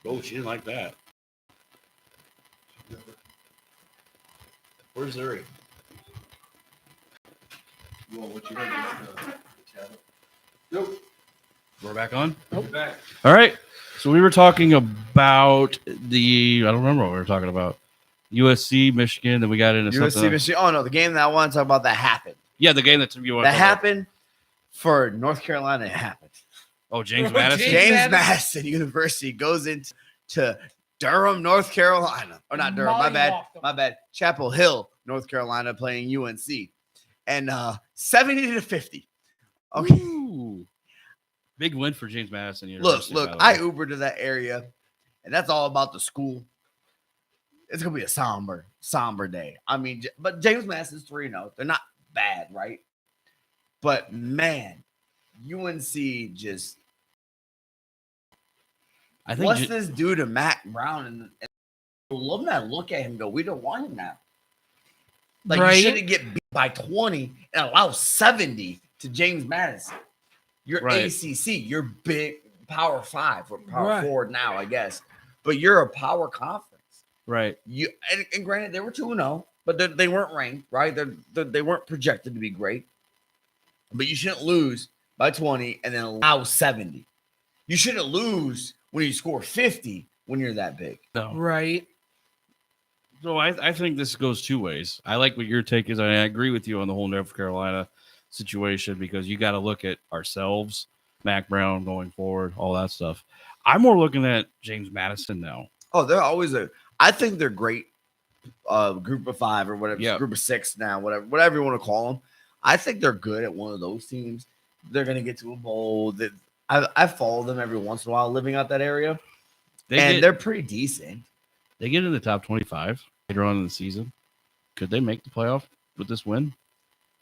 Oh, she didn't like that. Where's Larry? Well, what you gonna do? Nope. We're back on? Nope. Back. All right. So we were talking about I don't remember what we were talking about. USC, Michigan, then we got into USC, something. Michigan. Oh, no, the game that I want to talk about that happened. Yeah, the game that you want That to talk about. happened for North Carolina. It happened. Oh, James Madison? James Madison University goes into Durham, North Carolina. Or not Durham, my bad. Chapel Hill, North Carolina, playing UNC. And 70-50. Okay. Ooh. Big win for James Madison University. Look, I Ubered to that area, and that's all about the school. It's going to be a somber day. I mean, but James Madison's 3-0. They're not bad, right? But, man, UNC just – what's this do to Mac Brown? And alumni look at him and go, we don't want him now. Like, you shouldn't get beat by 20 and allow 70 to James Madison. You're ACC. You're big Power 5 or Power 4 now, I guess. But you're a power conference. Right. And granted, they were 2-0, but they weren't ranked, right? They weren't projected to be great. But you shouldn't lose by 20 and then allow 70. You shouldn't lose when you score 50 when you're that big. No. Right. So I think this goes two ways. I like what your take is. I agree with you on the whole North Carolina situation because you got to look at ourselves, Mac Brown going forward, all that stuff. I'm more looking at James Madison now. Oh, they're always I think they're great. Group of 5 or whatever, group of 6 now, whatever you want to call them. I think they're good at one of those teams. They're going to get to a bowl. I follow them every once in a while living out that area. They're pretty decent. They get in the top 25 later on in the season. Could they make the playoff with this win?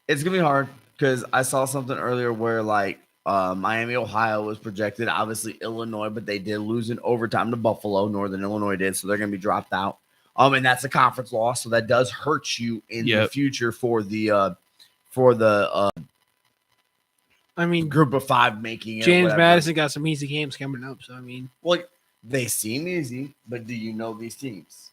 It's going to be hard because I saw something earlier where Miami, Ohio was projected. Obviously, Illinois, but they did lose in overtime to Buffalo. Northern Illinois did, so they're going to be dropped out. And that's a conference loss, so that does hurt you in the future for the group of 5 making it. James Madison got some easy games coming up, so I mean, well, they seem easy, but do you know these teams?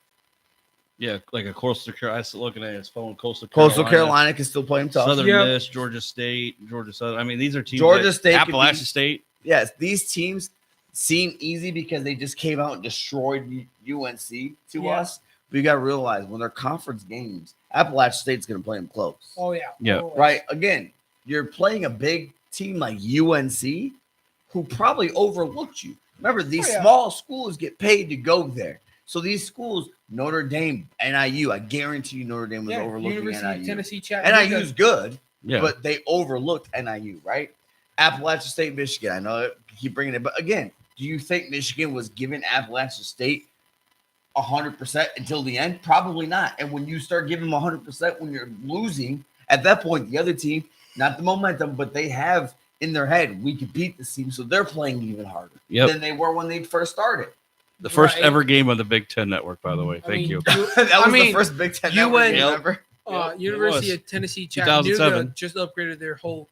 Yeah, like a Coastal Carolina. I was looking at his phone. Coastal Carolina can still play them tough. Southern Miss, Georgia State, Georgia Southern. I mean, these are teams. Georgia State, Appalachian State. Yes, these teams seem easy because they just came out and destroyed UNC to us. But you got to realize when they're conference games, Appalachian State's going to play them close. Oh yeah, yeah, right. Again, you're playing a big team like UNC, who probably overlooked you. Remember, these small schools get paid to go there. So these schools, Notre Dame, NIU, I guarantee you Notre Dame was overlooking University NIU. Of Tennessee, Chattanooga. NIU's good, but they overlooked NIU, right? Appalachian State, Michigan. I know I keep bringing it, but again, do you think Michigan was giving Appalachian State 100% until the end? Probably not. And when you start giving them 100% when you're losing, at that point, the other team, not the momentum, but they have in their head, we could beat this team, so they're playing even harder than they were when they first started. The first ever game on the Big Ten Network, by the way. Thank you. That was the first Big Ten Network game ever. University of Tennessee, Chattanooga just upgraded their whole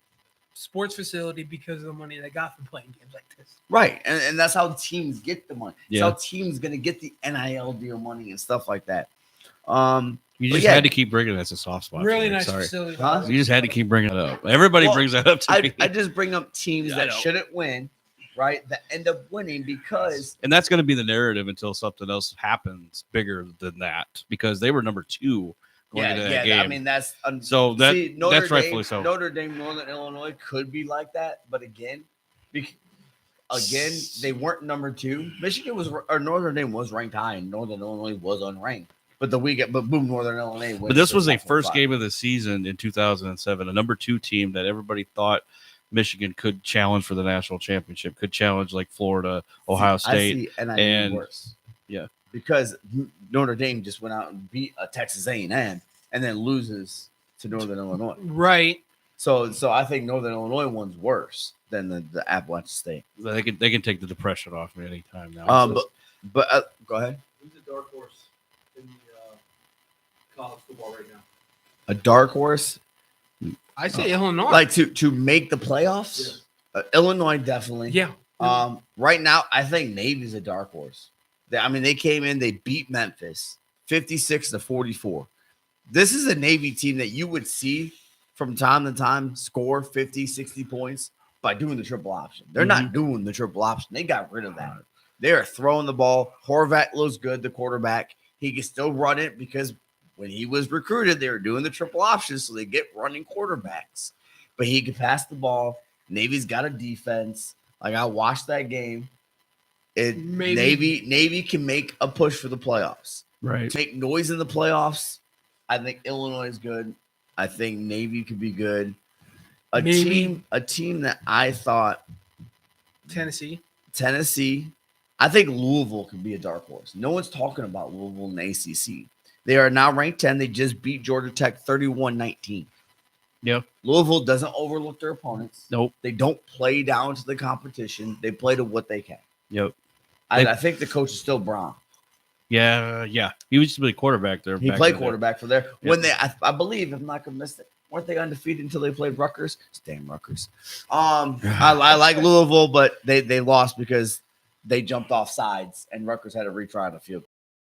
sports facility because of the money they got from playing games like this. Right, and that's how teams get the money. That's how teams going to get the NIL deal money and stuff like that. You just had to keep bringing it as a soft spot. Really nice facility. Huh? You just had to keep bringing it up. Everybody brings that up to me. I just bring up teams that shouldn't win, right? That end up winning because... And that's going to be the narrative until something else happens bigger than that because they were number 2 going into that game. I mean, that's... so that's rightfully so. Notre Dame, Northern Illinois could be like that, but again, they weren't number 2. Michigan was... Or Notre Dame was ranked high, and Northern Illinois was unranked. But boom, Northern Illinois wins. But this was a first game of the season in 2007, a number 2 team that everybody thought Michigan could challenge for the national championship, could challenge like Florida, Ohio State, and worse. Yeah, because Notre Dame just went out and beat a Texas A&M and then loses to Northern Illinois. Right. So I think Northern Illinois one's worse than the Appalachian State. They can take the depression off me anytime now. But go ahead. Who's the dark horse in the college football right now? A dark horse. I say Illinois. Like to make the playoffs? Yeah. Illinois definitely. Yeah. Right now, I think Navy's a dark horse. They came in, they beat Memphis 56-44. This is a Navy team that you would see from time to time score 50, 60 points by doing the triple option. They're not doing the triple option. They got rid of that. They are throwing the ball. Horvat looks good, the quarterback. He can still run it because when he was recruited, they were doing the triple option, so they get running quarterbacks. But he can pass the ball. Navy's got a defense. Like, I watched that game. Navy can make a push for the playoffs. Right. Make noise in the playoffs. I think Illinois is good. I think Navy could be good. A team that I thought Tennessee. I think Louisville could be a dark horse. No one's talking about Louisville in the ACC. They are now ranked 10. They just beat Georgia Tech 31-19. Yep. Louisville doesn't overlook their opponents. Nope. They don't play down to the competition. They play to what they can. Yep. I think the coach is still Braun. Yeah. He used to be a quarterback there. He played quarterback for there. Yep. When I believe, if I'm not going to miss it, weren't they undefeated until they played Rutgers? Damn Rutgers. I like Louisville, but they lost because they jumped off sides and Rutgers had to retry on the field.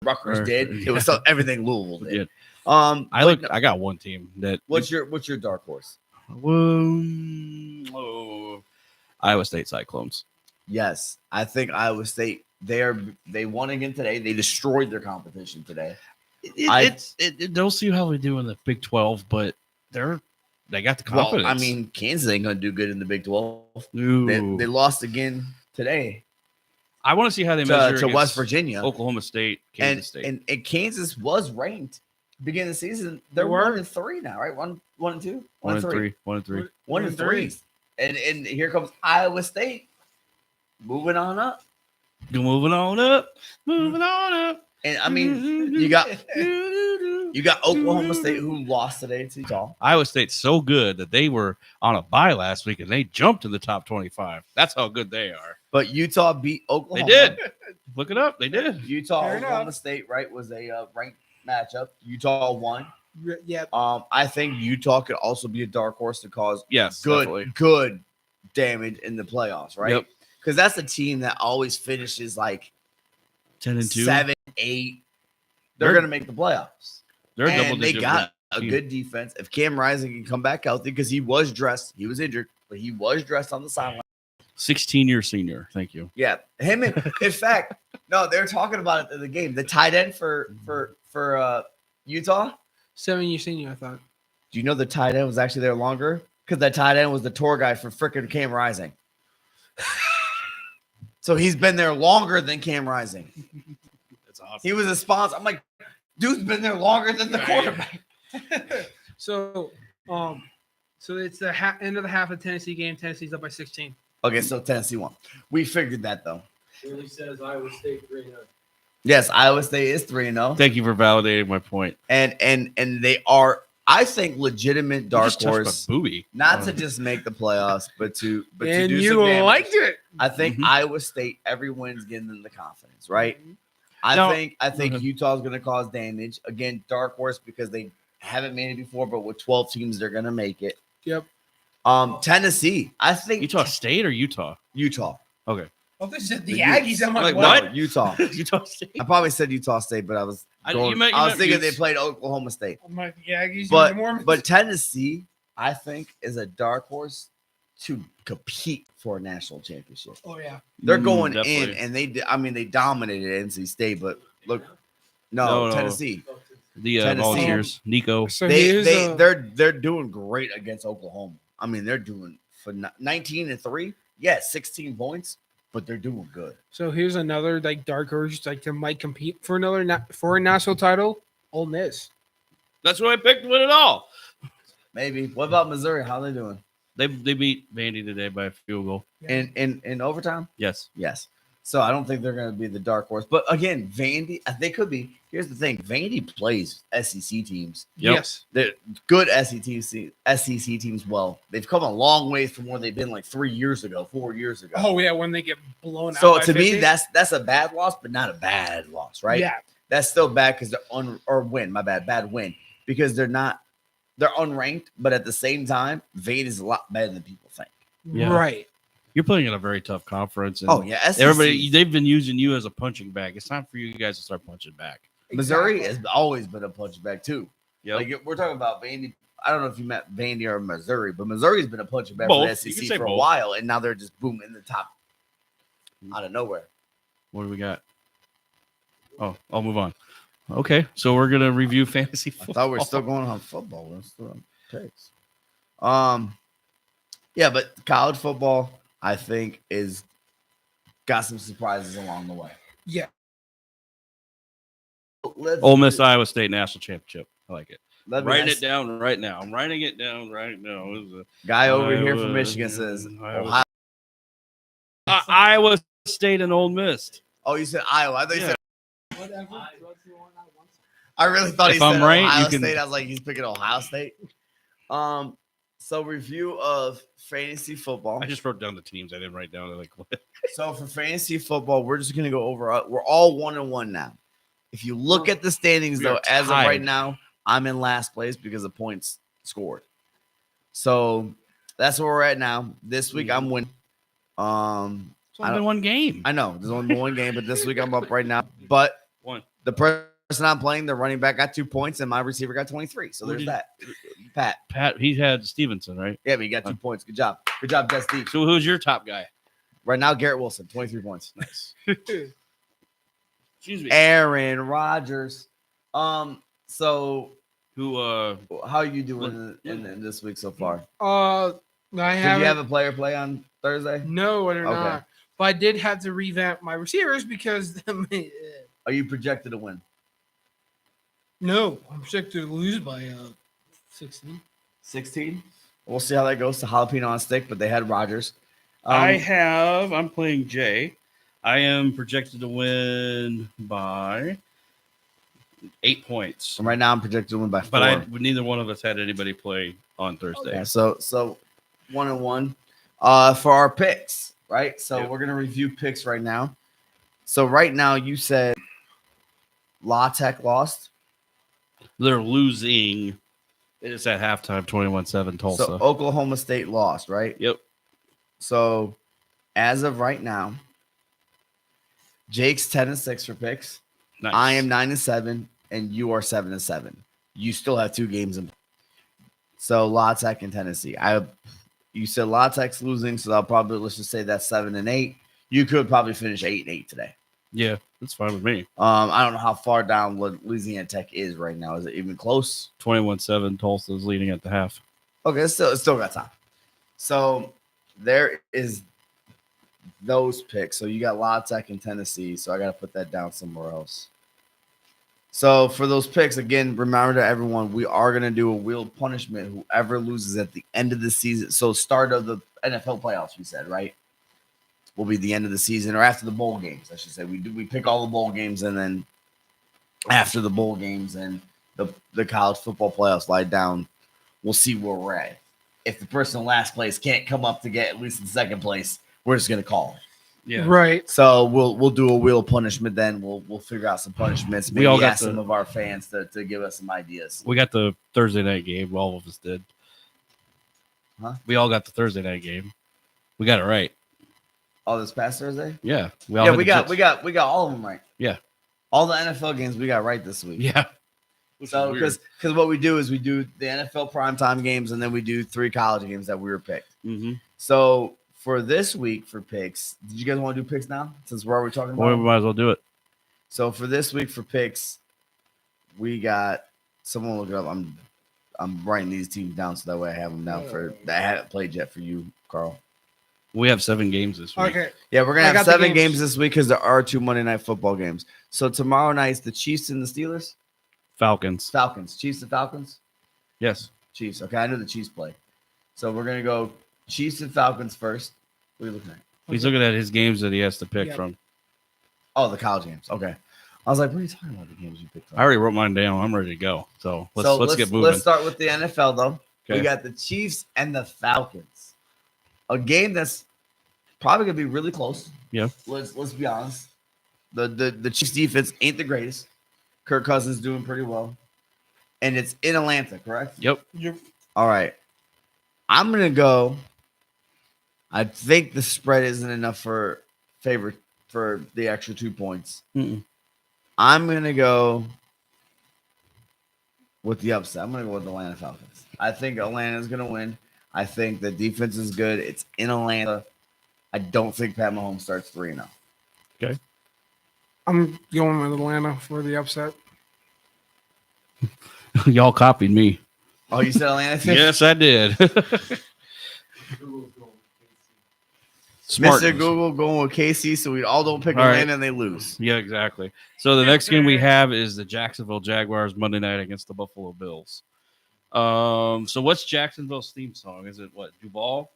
Rutgers did. It was everything Louisville did. I got one team that. What's your dark horse? Iowa State Cyclones. Yes, I think Iowa State. They won again today. They destroyed their competition today. Don't see how they do in the Big 12, but they got the confidence. Well, Kansas ain't gonna do good in the Big 12. They lost again today. I want to see how they measure to West Virginia, Oklahoma State, Kansas State, and Kansas was ranked beginning of the season. They're 1-3 now, right? 1-2, 1-3, 1-3. And here comes Iowa State, moving on up. And you got Oklahoma State who lost today to Utah. Iowa State's so good that they were on a bye last week and they jumped to the top 25. That's how good they are. But Utah beat Oklahoma. They did. Look it up. They did. Oklahoma State, right, was a ranked matchup. Utah won. Yeah. I think Utah could also be a dark horse to cause good damage in the playoffs, right? Yep. Because that's a team that always finishes like 10-2, 7-8. They're going to make the playoffs. They're and they got a good defense. If Cam Rising can come back healthy, because he was dressed, he was injured, but he was dressed on the sideline. 16-year senior. Thank you. Yeah, him. In fact, no, they were talking about it in the game. The tight end for Utah, 7-year senior. I thought. Do you know the tight end was actually there longer? Because that tight end was the tour guide for freaking Cam Rising. So he's been there longer than Cam Rising. That's awesome. He was a sponsor. I'm like, dude's been there longer than the quarterback. So it's the end of the half of the Tennessee game. Tennessee's up by 16. Okay, so Tennessee won. We figured that though. Really says Iowa State 3-0. Yes, Iowa State is 3-0. Thank you for validating my point. And they are, I think, legitimate dark horse. Not to just make the playoffs, but to do some damage. Liked it. I think Iowa State, every win's getting them the confidence, right? I think Utah's going to cause damage. Again, dark horse because they haven't made it before, but with 12 teams, they're going to make it. Yep. Tennessee, I think Utah State or Utah? Utah. Okay. Oh, they said the Aggies. I'm like, what? No, Utah. Utah State. I probably said Utah State, but I was thinking they played Oklahoma State. I'm like, the Aggies. But Tennessee, I think, is a dark horse to compete for a national championship. Oh yeah, they're going in, and they dominated NC State. But look, no. Tennessee. The Volunteers, Nico. So they're doing great against Oklahoma. I mean, they're doing for 19-3. Yeah, 16 points, but they're doing good. So here's another dark horse that might compete for a national title. Ole Miss. That's what I picked to win it all. Maybe. What about Missouri? How are they doing? They beat Vandy today by a field goal. In overtime? Yes. So I don't think they're going to be the dark horse. But again, Vandy, they could be. Here's the thing. Vandy plays SEC teams. Yep. Yes. They're good SEC teams. Well, they've come a long way from where they've been like 4 years ago. Oh, yeah, when they get blown out. So to me, that's a bad loss, but not a bad loss, right? Yeah. That's still bad because they're bad win. Because they're unranked, but at the same time, Vandy's a lot better than people think. Yeah. Right. You're playing in a very tough conference. And Oh yeah, SEC. everybody they've been using you as a punching bag. It's time for you guys to start punching back. Missouri has always been a punching bag too. Yep. Like we're talking about Vandy. I don't know if you met Vandy or Missouri, but Missouri's been a punching bag Both. for You the can SEC say for a both. while, and now they're just boom in the top out of nowhere. What do we got? Oh, I'll move on. Okay, so we're gonna review fantasy I football. thought we were still going on football. We're still on picks. Yeah, but college football, I think, is got some surprises along the way. Yeah. Ole Miss Iowa State National Championship. I like it. Let me Writing ask- it down right now. I'm writing it down right now. It was Guy over here Iowa- from Michigan says Iowa- Ohio. Iowa State and Ole Miss. Oh, you said Iowa. I thought you Yeah. said. Whatever. I really thought he If I'm said right, Ohio you can- State. I was like, he's picking Ohio State. So review of fantasy football. I just wrote down the teams. I didn't write down like what. So for fantasy football, we're just gonna go over. We're all 1-1 now. If you look at the standings, We though, are as of right tied. now, I'm in last place because of points scored. So that's where we're at now. This week I'm winning. It's I only been don't- one game. I know there's only been one game, but this week I'm up right now. But One. the person I'm playing, the running back got 2 points, and my receiver got 23. So Who there's did- that. Pat. Pat, he had Stevenson, right? Yeah, but he got 2 points. Good job. Good job, Jess Steve. So who's your top guy? Right now, Garrett Wilson, 23 points. Nice. Excuse me. Aaron Rodgers. So Who? how are you doing in this week so far? I Did haven't. you have a player play on Thursday? No, I did Okay. not. But I did have to revamp my receivers because Are you projected to win? no, I'm projected to lose by 16. 16. We'll see how that goes to jalapeno on stick, but they had Rodgers. I'm playing Jay. I am projected to win by 8 points. Right now I'm projected to win by 4. But neither one of us had anybody play on Thursday. Yeah, so 1-1. For our picks, right? So Yep. we're gonna review picks right now. So right now you said La Tech lost. They're losing. It is at halftime, 21-7 Tulsa. So Oklahoma State lost, right? Yep. So as of right now, Jake's 10-6 for picks. Nice. I am 9-7, and you are 7-7. You still have 2 games in. So La Tech and Tennessee. You said La Tech's losing, so I'll probably let's just say that's 7-8. You could probably finish 8-8 today. Yeah, that's fine with me. I don't know how far down Louisiana Tech is right now. Is it even close? 21-7 Tulsa is leading at the half. Okay, it's still got time. So there is those picks. So you got La Tech and Tennessee. So I got to put that down somewhere else. So for those picks, again, remember to everyone, we are going to do a wheel punishment. Whoever loses at the end of the season, so start of the NFL playoffs, we said, right? Will be the end of the season or after the bowl games, I should say. We pick all the bowl games, and then after the bowl games and the college football playoffs lie down, we'll see where we're at. If the person in last place can't come up to get at least in second place, we're just going to call it. Yeah. Right. So we'll do a wheel punishment then. We'll figure out some punishments. Maybe We all got ask some of our fans to give us some ideas. We got the Thursday night game. All of us did. Huh? We all got the Thursday night game. We got it right. Oh, this past Thursday? Yeah. Yeah, had we the got Jets. we got all of them right. Yeah. All the NFL games we got right this week. Yeah. So because what we do is we do the NFL primetime games and then we do 3 college games that we were picked. Mm-hmm. So for this week for picks, did you guys want to do picks now? Since we're already talking about Well, it? we might as well do it. So for this week for picks, we got someone look it up. I'm writing these teams down so that way I have them down for that I haven't played yet for you, Carl. We have 7 games this week. Okay. Yeah, we're gonna I have got the 7 games. games this week because there are 2 Monday Night Football games. So tomorrow night's the Chiefs and the Steelers. Falcons. Falcons. Chiefs and Falcons. Yes. Chiefs. Okay, I know the Chiefs play. So we're gonna go Chiefs and Falcons first. What are you looking at? He's looking at his games that he has to pick Yeah. from. Oh, the college games. Okay. I was like, what are you talking about? The games you picked up? I already wrote mine down. I'm ready to go. So let's get moving. Let's start with the NFL though. Okay. We got the Chiefs and the Falcons. A game that's probably gonna be really close. Yeah. Let's be honest. The Chiefs defense ain't the greatest. Kirk Cousins doing pretty well. And it's in Atlanta, correct? Yep. All right. I'm gonna go. I think the spread isn't enough for the extra 2 points. Mm-mm. I'm gonna go with the upset. I'm gonna go with the Atlanta Falcons. I think Atlanta's gonna win. I think the defense is good. It's in Atlanta. I don't think Pat Mahomes starts 3-0. Okay. I'm going with Atlanta for the upset. Y'all copied me. Oh, you said Atlanta? Yes, I did. Google's going Smart. Mr. Google going with KC, so we all don't pick All right. Atlanta and they lose. Yeah, exactly. So the next game we have is the Jacksonville Jaguars Monday night against the Buffalo Bills. So what's Jacksonville's theme song? Is it what, Duval?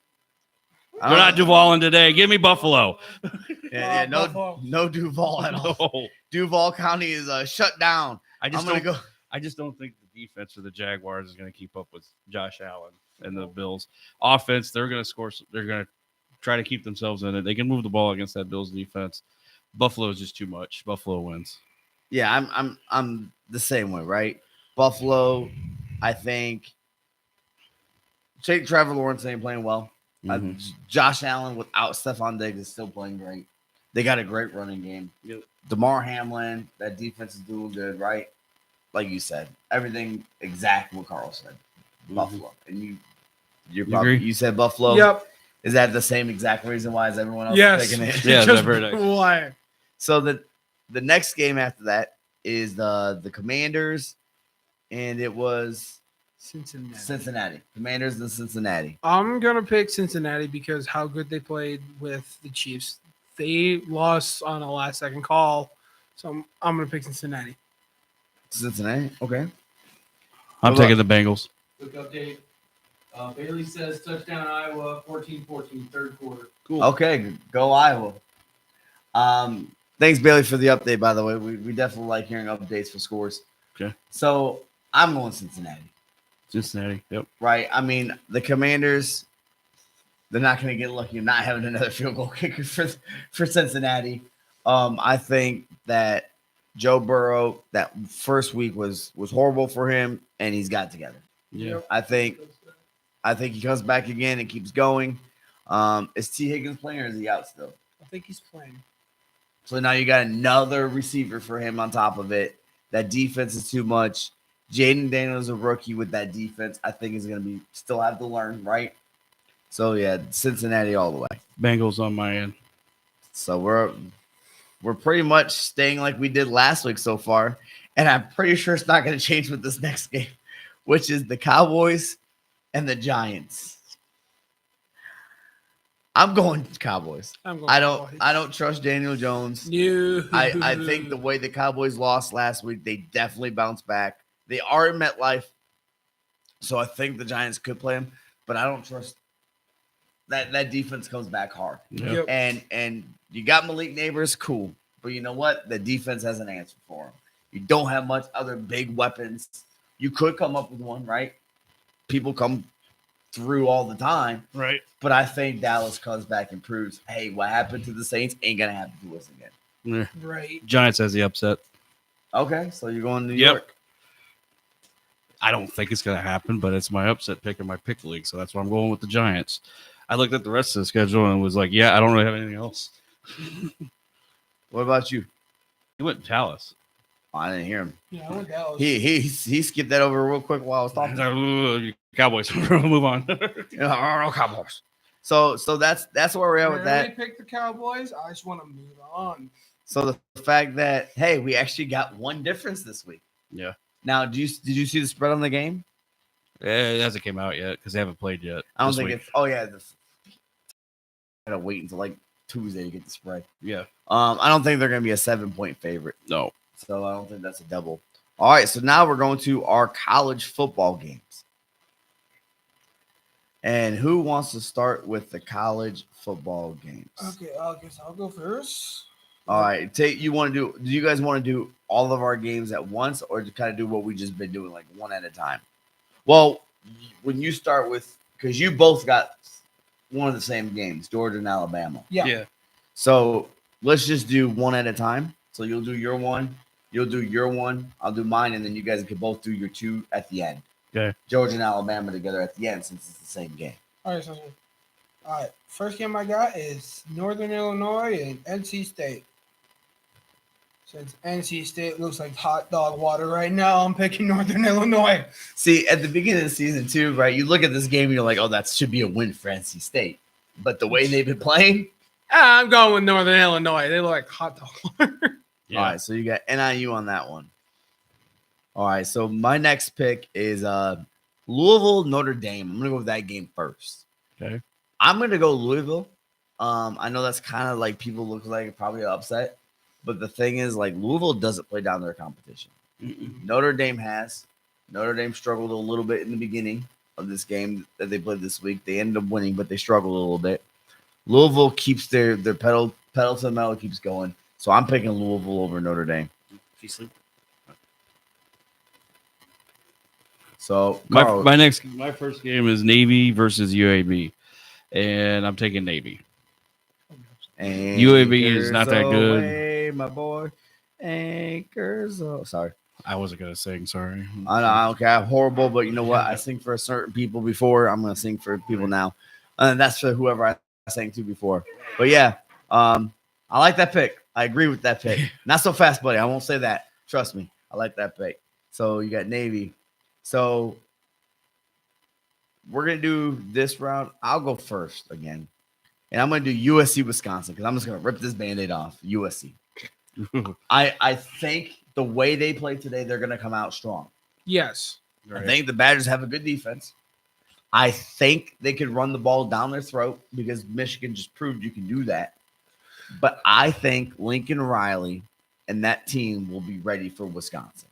They're not Duvaling today. Give me Buffalo. Yeah, Buffalo. no Duval at all. No. Duval County is shut down. I just I'm don't gonna go. I just don't think the defense of the Jaguars is going to keep up with Josh Allen and the Bills. Offense, they're going to score. They're going to try to keep themselves in it. They can move the ball against that Bills defense. Buffalo is just too much. Buffalo wins. Yeah, I'm the same way, right? Buffalo, I think. Trevor Lawrence ain't playing well. Mhm. Josh Allen without Stephon Diggs is still playing great. They got a great running game. Yep. DeMar Hamlin, that defense is doing good, right? Like you said, everything exact what Carl said. Buffalo, and you agree? you said Buffalo. Yep. Is that the same exact reason why as everyone else Yes. is picking it? Yeah, Just very nice. why? So the next game after that is the Commanders, and it was Cincinnati. Commanders and Cincinnati. I'm gonna pick Cincinnati because how good they played with the Chiefs. They lost on a last-second call, so I'm gonna pick Cincinnati. Cincinnati. Okay. I'm What taking the Bengals. Quick update. Bailey says touchdown Iowa 14-14 third quarter. Cool. Okay. Go Iowa. Thanks Bailey for the update. By the way, we definitely like hearing updates for scores. Okay. So I'm going Cincinnati. Cincinnati. Yep. Right. I mean the Commanders. They're not going to get lucky not having another field goal kicker for Cincinnati. I think that Joe Burrow, that first week was horrible for him, and he's got together. Yeah. I think he comes back again and keeps going. Is T. Higgins playing or is he out still? I think he's playing. So now you got another receiver for him on top of it. That defense is too much. Jaden Daniels, a rookie with that defense, I think is going to be still have to learn, right? So yeah, Cincinnati all the way. Bengals on my end. So we're pretty much staying like we did last week so far, and I'm pretty sure it's not going to change with this next game, which is the Cowboys and the Giants. I'm going Cowboys. I don't trust Daniel Jones. No. I think the way the Cowboys lost last week, they definitely bounced back. They are in MetLife, so I think the Giants could play them, but I don't trust that defense comes back hard. Yeah. Yep. And you got Malik Neighbors, cool, but you know what? The defense has an answer for him. You don't have much other big weapons. You could come up with one, right? People come through all the time, Right. but I think Dallas comes back and proves, hey, what happened to the Saints ain't gonna happen to us again. Yeah. Right. Giants has the upset. Okay, so you're going to New Yep. York. I don't think it's going to happen, but it's my upset pick in my pick league, so that's why I'm going with the Giants. I looked at the rest of the schedule and was like, yeah, I don't really have anything else. What about you? He went to Dallas. Oh, I didn't hear him. Yeah, I went Dallas. He skipped that over real quick while I was I was talking. like, "Ooh, Cowboys, move on." No Cowboys. So that's where we're at with I that. really picked the Cowboys. I just want to move on. So the fact that hey, we actually got one difference this week. Yeah. Now, did you see the spread on the game? It hasn't came out yet because they haven't played yet. I don't this think week. it's. Oh yeah, I gotta wait until like Tuesday to get the spread. Yeah. I don't think they're gonna be a 7-point favorite. No. So I don't think that's a double. All right, so now we're going to our college football games. And who wants to start with the college football games? Okay, I guess I'll go first. All right, do you guys want to do all of our games at once or to kind of do what we just been doing, like one at a time? Well, when you start with, because you both got one of the same games, Georgia and Alabama. Yeah. So let's just do one at a time. So you'll do your one, you'll do your one, I'll do mine, and then you guys can both do your two at the end. Okay. Georgia and Alabama together at the end since it's the same game. All right, sounds good. All right. First game I got is Northern Illinois and NC State. Since NC State looks like hot dog water right now, I'm picking Northern Illinois. See, at the beginning of the season, too, right? You look at this game and you're like, oh, that should be a win for NC State. But the way they've been playing, I'm going with Northern Illinois. They look like hot dog water. Yeah. All right, so you got NIU on that one. All right, so my next pick is Louisville, Notre Dame. I'm gonna go with that game first. Okay. I'm gonna go Louisville. I know that's kind of like people look like probably an upset, but the thing is, like, Louisville doesn't play down their competition. Notre Dame has. Notre Dame struggled a little bit in the beginning of this game that they played this week. They ended up winning, but they struggled a little bit. Louisville keeps their pedal to the metal, keeps going. So I'm picking Louisville over Notre Dame. So Carl, my first game is Navy versus UAB, and I'm taking Navy. and UAB is not that good. away, my boy. Anchors. Oh, sorry. I wasn't gonna sing. Sorry. I don't care. I'm horrible, but you know what? I sing for certain people before. I'm gonna sing for people now, and that's for whoever I sang to before. But yeah, I like that pick. I agree with that pick. Not so fast, buddy. I won't say that. Trust me. I like that pick. So you got Navy. So we're gonna do this round. I'll go first again, and I'm gonna do USC Wisconsin because I'm just gonna rip this Band-Aid off. USC. I think the way they play today, they're gonna come out strong. Yes. I think the Badgers have a good defense. I think they could run the ball down their throat because Michigan just proved you can do that. But I think Lincoln Riley and that team will be ready for Wisconsin.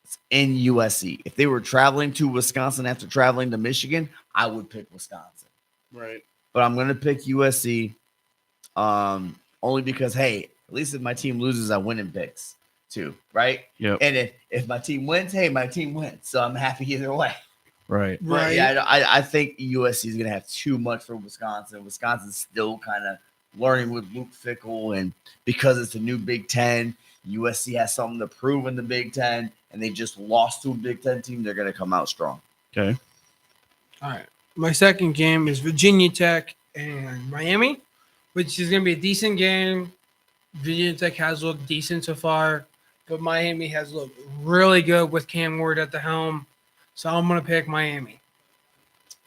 It's in USC. If they were traveling to Wisconsin after traveling to Michigan, I would pick Wisconsin. Right. But I'm going to pick USC only because, hey, at least if my team loses, I win in picks too, right? Yep. And if my team wins, hey, my team wins. So I'm happy either way. Right. But Right. yeah, I think USC is going to have too much for Wisconsin. Wisconsin's still kind of learning with Luke Fickell, and because it's a new Big Ten, USC has something to prove in the Big Ten, and they just lost to a Big Ten team. They're going to come out strong. Okay. All right. My second game is Virginia Tech and Miami, which is going to be a decent game. Virginia Tech has looked decent so far, but Miami has looked really good with Cam Ward at the helm. So I'm going to pick Miami.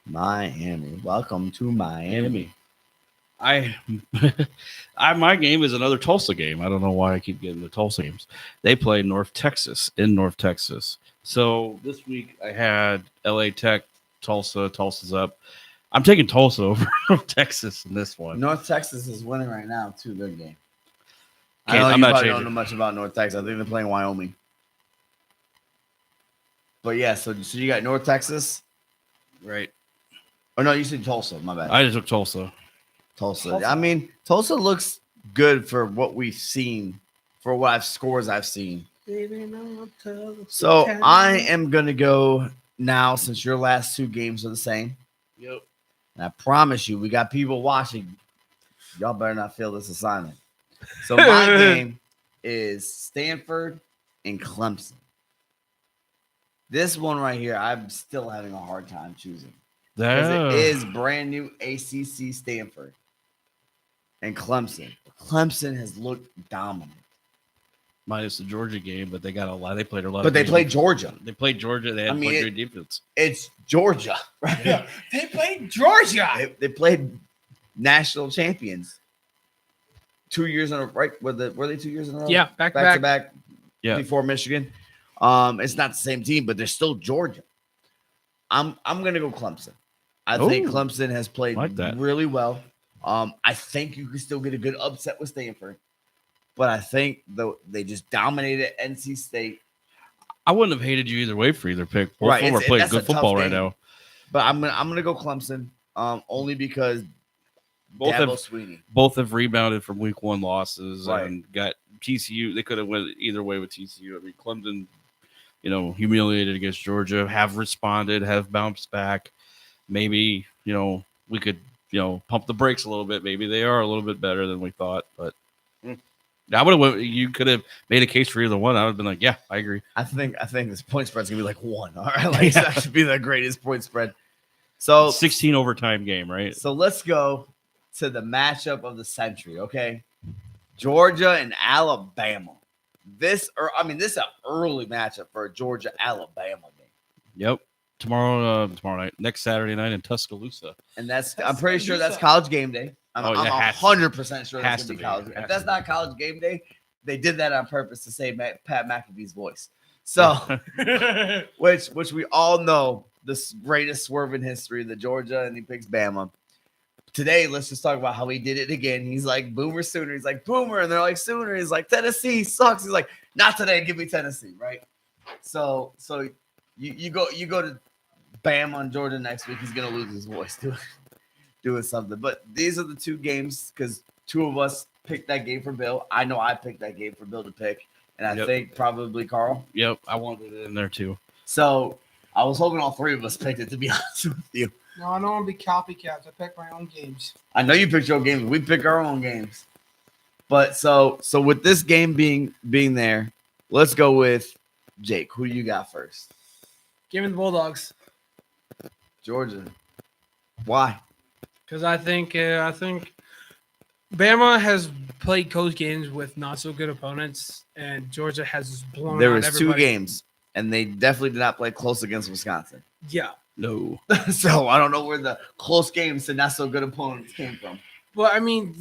Miami. Welcome to Miami. My game is another Tulsa game. I don't know why I keep getting the Tulsa games. They play North Texas in North Texas. So this week I had LA Tech, Tulsa. Tulsa's up. I'm taking Tulsa over North Texas in this one. North Texas is winning right now, too. Good game. Okay, I know I'm you not probably changing. don't know much about North Texas. I think they're playing Wyoming. But yeah, so you got North Texas. Right. Oh, no, you said Tulsa. My bad. I just took Tulsa. Tulsa. I mean, Tulsa looks good for what we've seen, for what scores I've seen. So I am going to go now since your last two games are the same. Yep. And I promise you, we got people watching. Y'all better not fail this assignment. So my game is Stanford and Clemson. This one right here, I'm still having a hard time choosing. Because it is brand new ACC Stanford and Clemson. Clemson has looked dominant. Minus the Georgia game, but they got a lot. They played a lot. But they played Georgia. They played Georgia. They had great defense. It's Georgia. Right? Yeah. They played Georgia. They played national champions 2 years in a right. Were they 2 years in a row? Yeah, back to back. Yeah. Before Michigan. It's not the same team, but they're still Georgia. I'm gonna go Clemson. I think Clemson has played really well. I think you can still get a good upset with Stanford, but I think they just dominated NC State. I wouldn't have hated you either way for either pick. Both of them are playing good football right now. But I'm gonna go Clemson, only because both have rebounded from week one losses and got TCU. They could have went either way with TCU. I mean, Clemson, humiliated against Georgia, have responded, have bounced back. Maybe, we could, pump the brakes a little bit. Maybe they are a little bit better than we thought. But you could have made a case for either one. I would have been like, yeah, I agree. I think this point spread's gonna be like 1. All right, that should be the greatest point spread. So 16 overtime game, right? So let's go to the matchup of the century. Okay, Georgia and Alabama. This is an early matchup for a Georgia Alabama game, Yep. Tomorrow night, next Saturday night in Tuscaloosa. and I'm pretty sure that's Tuscaloosa. college game day. Oh, I'm it has to 100% sure Has that's to gonna be be. college. Has If that's to not college game day, they did that on purpose to say Pat McAfee's voice. So, which we all know the greatest swerve in history, the Georgia, and he picks Bama. Today, let's just talk about how he did it again. He's like Boomer Sooner. He's like Boomer, and they're like Sooner. He's like Tennessee sucks. He's like not today. Give me Tennessee, right? So you go to Bama on Georgia next week. He's gonna lose his voice doing something. But these are the two games because two of us picked that game for Bill. I know I picked that game for Bill to pick, and I Yep. think probably Carl. Yep. I wanted it in there too. So I was hoping all three of us picked it. To be honest with you, No, I don't want to be copycats. I pick my own games. I know you picked your games. We pick our own games. But so with this game being there, let's go with Jake. Who you got first? Give me the Bulldogs Georgia. Why? because I think Bama has played close games with not so good opponents, and Georgia has blown There out was two everybody. games, and they definitely did not play close against Wisconsin. Yeah, No. So I don't know where the close games and not so good opponents came from. but I mean,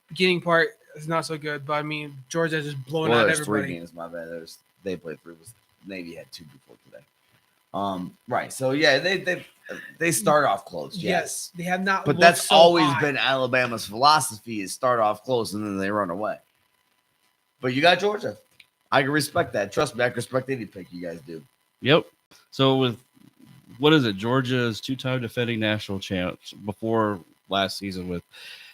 beginning part is not so good, but I mean, Georgia has just blown Well, out there's everybody. 3 games. My bad. They played 3. Navy had 2 before today. Right. So yeah, they start off close. Yes, they have not. But looked that's so always high. been Alabama's philosophy: is start off close and then they run away. But you got Georgia. I can respect that. Trust me, I can respect any pick you guys do. Yep. So with what is it? Georgia's 2-time defending national champs before last season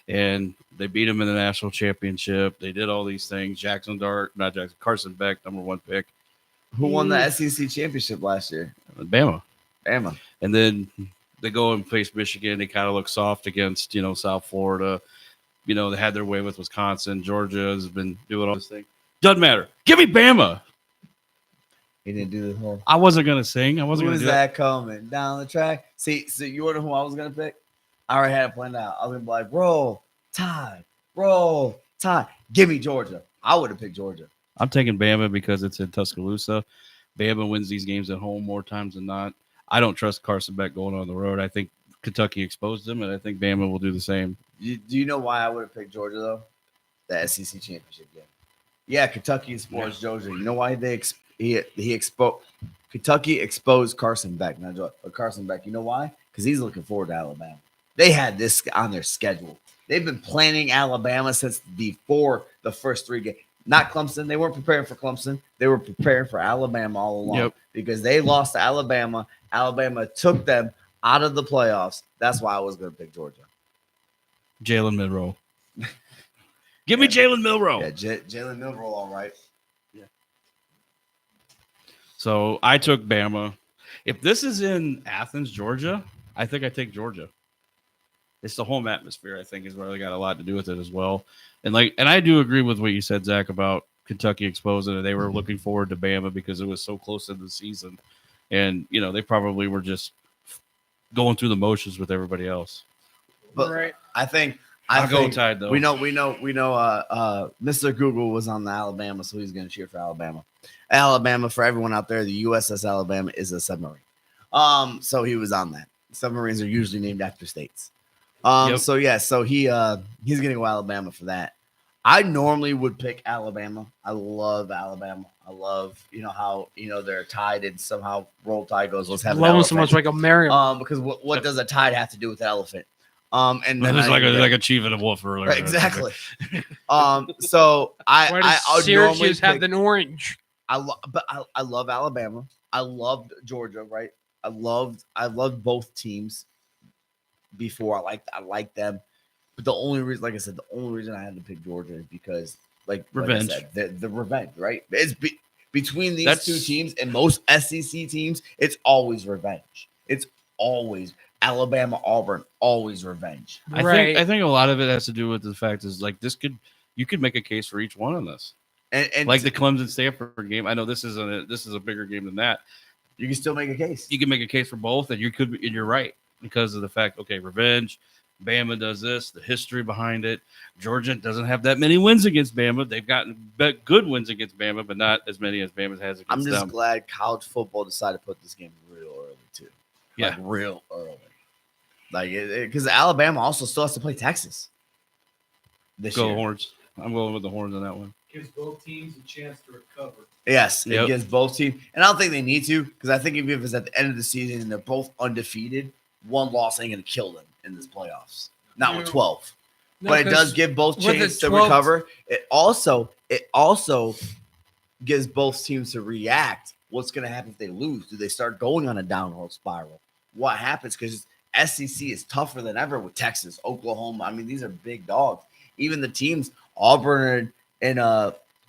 and they beat them in the national championship. They did all these things. Carson Beck, number 1 pick. Who won the SEC championship last year? Bama. Bama. And then they go and face Michigan. They kind of look soft against, South Florida. They had their way with Wisconsin. Georgia has been doing all this thing. Doesn't matter. Give me Bama. He didn't do the whole. I wasn't going to sing. I wasn't Who going is to do that. that coming down the track? See, so you wonder who I was gonna pick? I already had it planned out. I was gonna be like, roll tide. Give me Georgia. I would have picked Georgia. I'm taking Bama because it's in Tuscaloosa. Bama wins these games at home more times than not. I don't trust Carson Beck going on the road. I think Kentucky exposed him, and I think Bama will do the same. Do you know why I would have picked Georgia though? The SEC championship game. Yeah, Kentucky exposed Georgia. You know why he exposed Kentucky exposed Carson Beck, not Georgia, but Carson Beck. You know why? Because he's looking forward to Alabama. They had this on their schedule. They've been planning Alabama since before the first 3 games. Not Clemson. They weren't preparing for Clemson. They were preparing for Alabama all along because they lost to Alabama. Alabama took them out of the playoffs. That's why I was going to pick Georgia. Jalen Milroe. Give me Jalen Milroe. Yeah, Jalen Milroe, all right. Yeah. So I took Bama. If this is in Athens, Georgia, I think I take Georgia. It's the home atmosphere, I think, is where they got a lot to do with it as well. And I do agree with what you said, Zach, about Kentucky exposing it. They were looking forward to Bama because it was so close in the season. And, they probably were just going through the motions with everybody else. But Right. I think I'll go Tide, though. We know. Mr. Google was on the Alabama, so he's going to cheer for Alabama. Alabama, for everyone out there, the USS Alabama is a submarine. So he was on that. Submarines are usually named after states. So he's going to go Alabama for that. I normally would pick Alabama. I love Alabama. I love, how they're tied and somehow Roll Tide goes. Let's have an Blowing elephant. so much like a Mario. Because what does a tide have to do with the elephant? And It then was like achieving a wolf earlier. Right, exactly. So I Why does would normally Syracuse have pick, an orange? I love Alabama. I loved Georgia. Right. I loved both teams before. I liked them. But the only reason, like I said, I had to pick Georgia is because Revenge. Like I said, the revenge. Right. It's between these That's- two teams and most SEC teams. It's always revenge. It's always Alabama, Auburn, always revenge. I think a lot of it has to do with the fact is you could make a case for each one on this. And Like the Clemson Stanford game. I know this is a bigger game than that. you can still make a case. You can make a case for both, and you're right because of the fact, okay, revenge. Bama does this, the history behind it. Georgia doesn't have that many wins against Bama. They've gotten good wins against Bama, but not as many as Bama has against I'm just them. glad college football decided to put this game real early too. Yeah. Like real early. Like because Alabama also still has to play Texas this Go year. Horns. I'm going with the Horns on that one. Gives both teams a chance to recover. Yes, Yep. against both teams. And I don't think they need to, because I think if it's at the end of the season and they're both undefeated, one loss ain't going to kill them in this playoffs. Not with 12. No, But it does 'cause give both with the chance to 12th recover. It also gives both teams to react. What's going to happen if they lose? Do they start going on a downward spiral? What happens? Because SEC is tougher than ever with Texas, Oklahoma. I mean, these are big dogs. Even the teams, Auburn and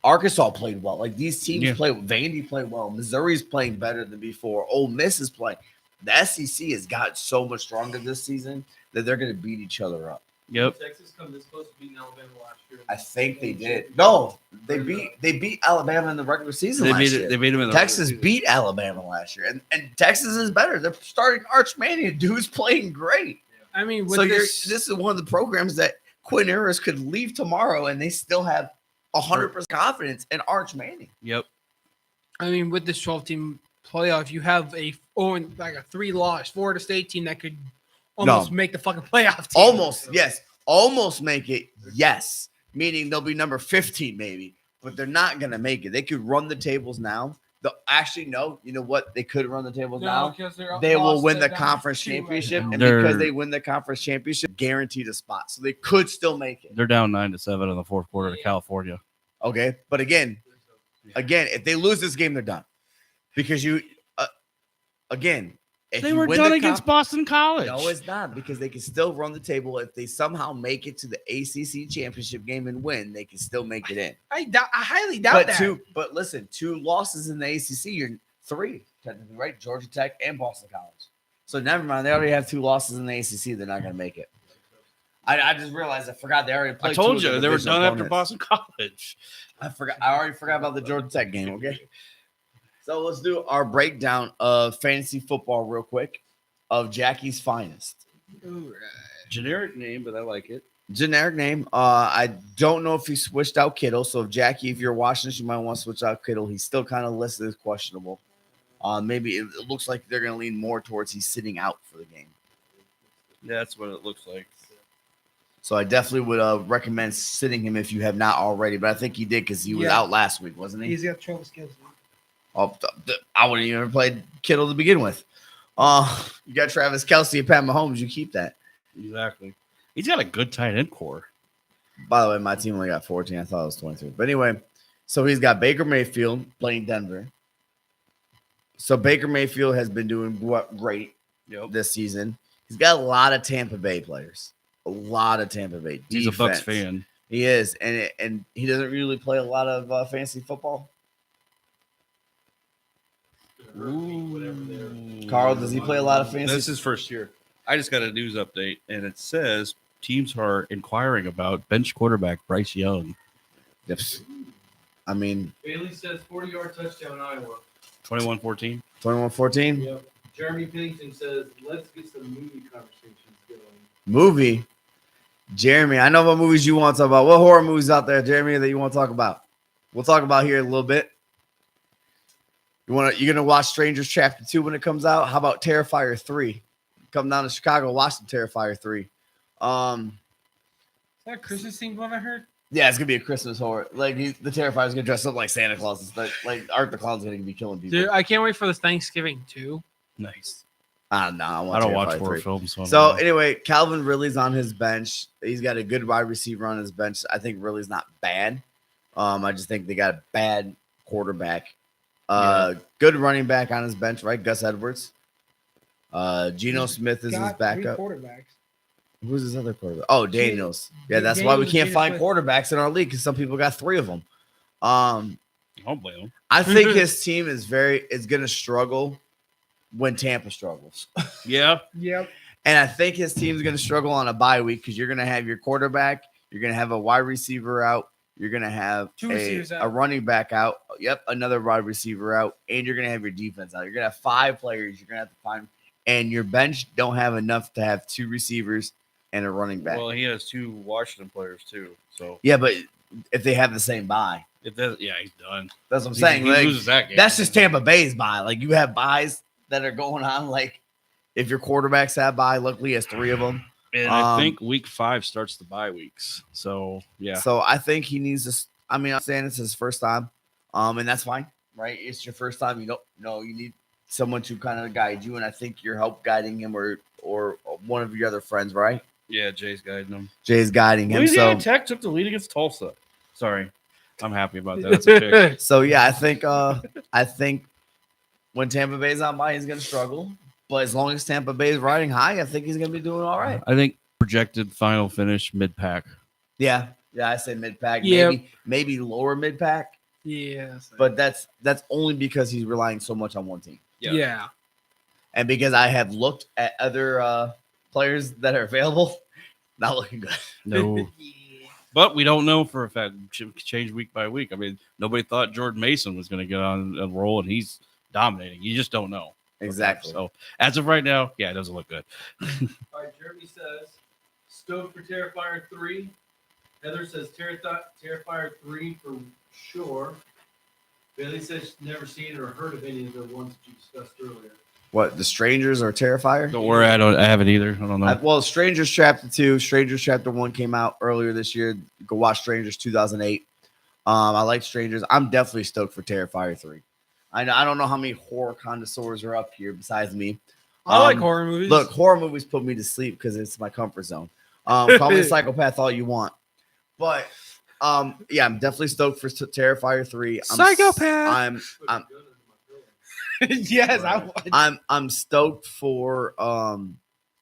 Arkansas played well. Like these teams play. Vandy played well. Missouri's playing better than before. Ole Miss is playing. The SEC has got so much stronger this season that they're going to beat each other up. Yep. Texas come this close to beating Alabama last year. I think they did. No, they beat Alabama in the regular season They last beat year. it. They beat them in the Texas regular season. beat Alabama last year, and Texas is better. They're starting Arch Manning, dude's playing great. I mean, with So this, this is one of the programs that Quinn Ewers could leave tomorrow, and they still have 100% confidence in Arch Manning. Yep. I mean, with this 12-team playoff, you have a 3-loss Florida State team that could almost make the fucking playoff team. Almost, yes, almost make it. Yes, meaning they'll be number 15 maybe, but they're not gonna make it. They could run the tables now. They'll actually no. You know what? They could run the tables now. They will win the conference championship, and because they win the conference championship, guaranteed a spot. So they could still make it. They're down 9-7 in the fourth quarter to California. Okay, but again, if they lose this game, they're done. Because if They you were win done the against Boston College. No, it's not, because they can still run the table. If they somehow make it to the ACC championship game and win, they can still make it in. I highly doubt that. But listen, 2 losses in the ACC, you're 3 technically, right? Georgia Tech and Boston College. So never mind. They already have 2 losses in the ACC. They're not going to make it. I just realized I forgot they already played. I told 2 of you the they were divisional done after opponents. Boston College. I already forgot about the Georgia Tech game. Okay. So let's do our breakdown of fantasy football real quick of Jackie's finest. Generic name, but I like it. Generic name. I don't know if he switched out Kittle. So if Jackie, if you're watching this, you might want to switch out Kittle. He's still kind of listed as questionable. Maybe it looks like they're going to lean more towards he's sitting out for the game. Yeah, that's what it looks like. So I definitely would recommend sitting him if you have not already. But I think he did because he was out last week, wasn't he? He's got Travis Kelce. Oh, I wouldn't even have played Kittle to begin with. You got Travis Kelce and Pat Mahomes. You keep that. Exactly. He's got a good tight end core. By the way, my team only got 14. I thought it was 23. But anyway, so he's got Baker Mayfield playing Denver. So Baker Mayfield has been doing great this season. He's got a lot of Tampa Bay players. A lot of Tampa Bay. He's a defense. Bucs fan. He is. And he doesn't really play a lot of fantasy football. Carl, does he play a lot of fantasy? This is his first year. I just got a news update, and it says teams are inquiring about bench quarterback Bryce Young. Yes. I mean, Bailey says 40-yard touchdown Iowa. 21-14. 21-14? Yep. Jeremy Pennington says, let's get some movie conversations going. Movie? Jeremy, I know what movies you want to talk about. What horror movies out there, Jeremy, that you want to talk about? We'll talk about here in a little bit. You're gonna watch Strangers Chapter 2 when it comes out? How about Terrifier 3? Come down to Chicago, watch the Terrifier 3. Is that a Christmas theme one I heard? Yeah, it's gonna be a Christmas horror. Like the Terrifier's gonna dress up like Santa Claus and stuff. Like Art the Clown's gonna be killing people. Dude, I can't wait for the Thanksgiving too. Nice. I don't I don't watch Terrifier horror 3. films. So anyway, Calvin Ridley's on his bench. He's got a good wide receiver on his bench. I think Ridley's not bad. I just think they got a bad quarterback. Good running back on his bench, right? Gus Edwards. Geno Smith is his backup. Quarterbacks. Who's his other quarterback? Oh, Daniels. Yeah, that's why we can't find quarterbacks in our league because some people got 3 of them. I don't blame him. I think his team is going to struggle when Tampa struggles. Yeah. Yep. And I think his team's going to struggle on a bye week because you're going to have your quarterback, you're going to have a wide receiver out, you're going to have 2 receivers out. a running back out. Yep, another wide receiver out, and you're going to have your defense out. You're going to have 5 players you're going to have to find, and your bench don't have enough to have 2 receivers, and a running back. Well, he has 2 Washington players too. So Yeah, but if they have the same bye, if that, yeah, he's done. that's what I'm He- saying. he Like, loses that game. that's just Tampa Bay's bye. Like you have buys that are going on. Like if your quarterbacks have bye, luckily he has 3 of them. And I think week 5 starts the bye weeks. So yeah, So I think he needs to. I mean, I'm saying it's his first time, and that's fine, right? It's your first time. You don't know. You need someone to kind of guide you, and I think you're help guiding him or one of your other friends, right? yeah, Jay's guiding him. Jay's guiding him. Louisiana So Tech took the lead against Tulsa. Sorry, I'm happy about that. That's a pick. so yeah, I think when Tampa Bay's on by, he's gonna struggle. But as long as Tampa Bay is riding high, I think he's gonna be doing all right. I think projected final finish mid pack. Yeah, I say mid pack, Yeah. maybe lower mid pack, Yes. but that's only because he's relying so much on one team, Yeah. and because I have looked at other players that are available, not looking good. No, but we don't know for a fact. Change week by week. I mean, nobody thought Jordan Mason was going to get on a roll, and he's dominating. You just don't know. Exactly. So as of right now, yeah, it doesn't look good. All right, Jeremy says, stoked for Terrifier 3. Heather says Terrifier 3 for sure. Bailey says she's never seen or heard of any of the ones that you discussed earlier. What, the Strangers or Terrifier? Don't worry, I haven't either. I don't know. Well, Strangers Chapter 2, Strangers Chapter 1 came out earlier this year. Go watch Strangers 2008. I like Strangers. I'm definitely stoked for Terrifier 3. I don't know how many horror connoisseurs are up here besides me. I like horror movies. Look, horror movies put me to sleep because it's my comfort zone. Call me a psychopath all you want. But yeah, I'm definitely stoked for Terrifier 3. Psychopath. I'm Yes, Right. I'm stoked for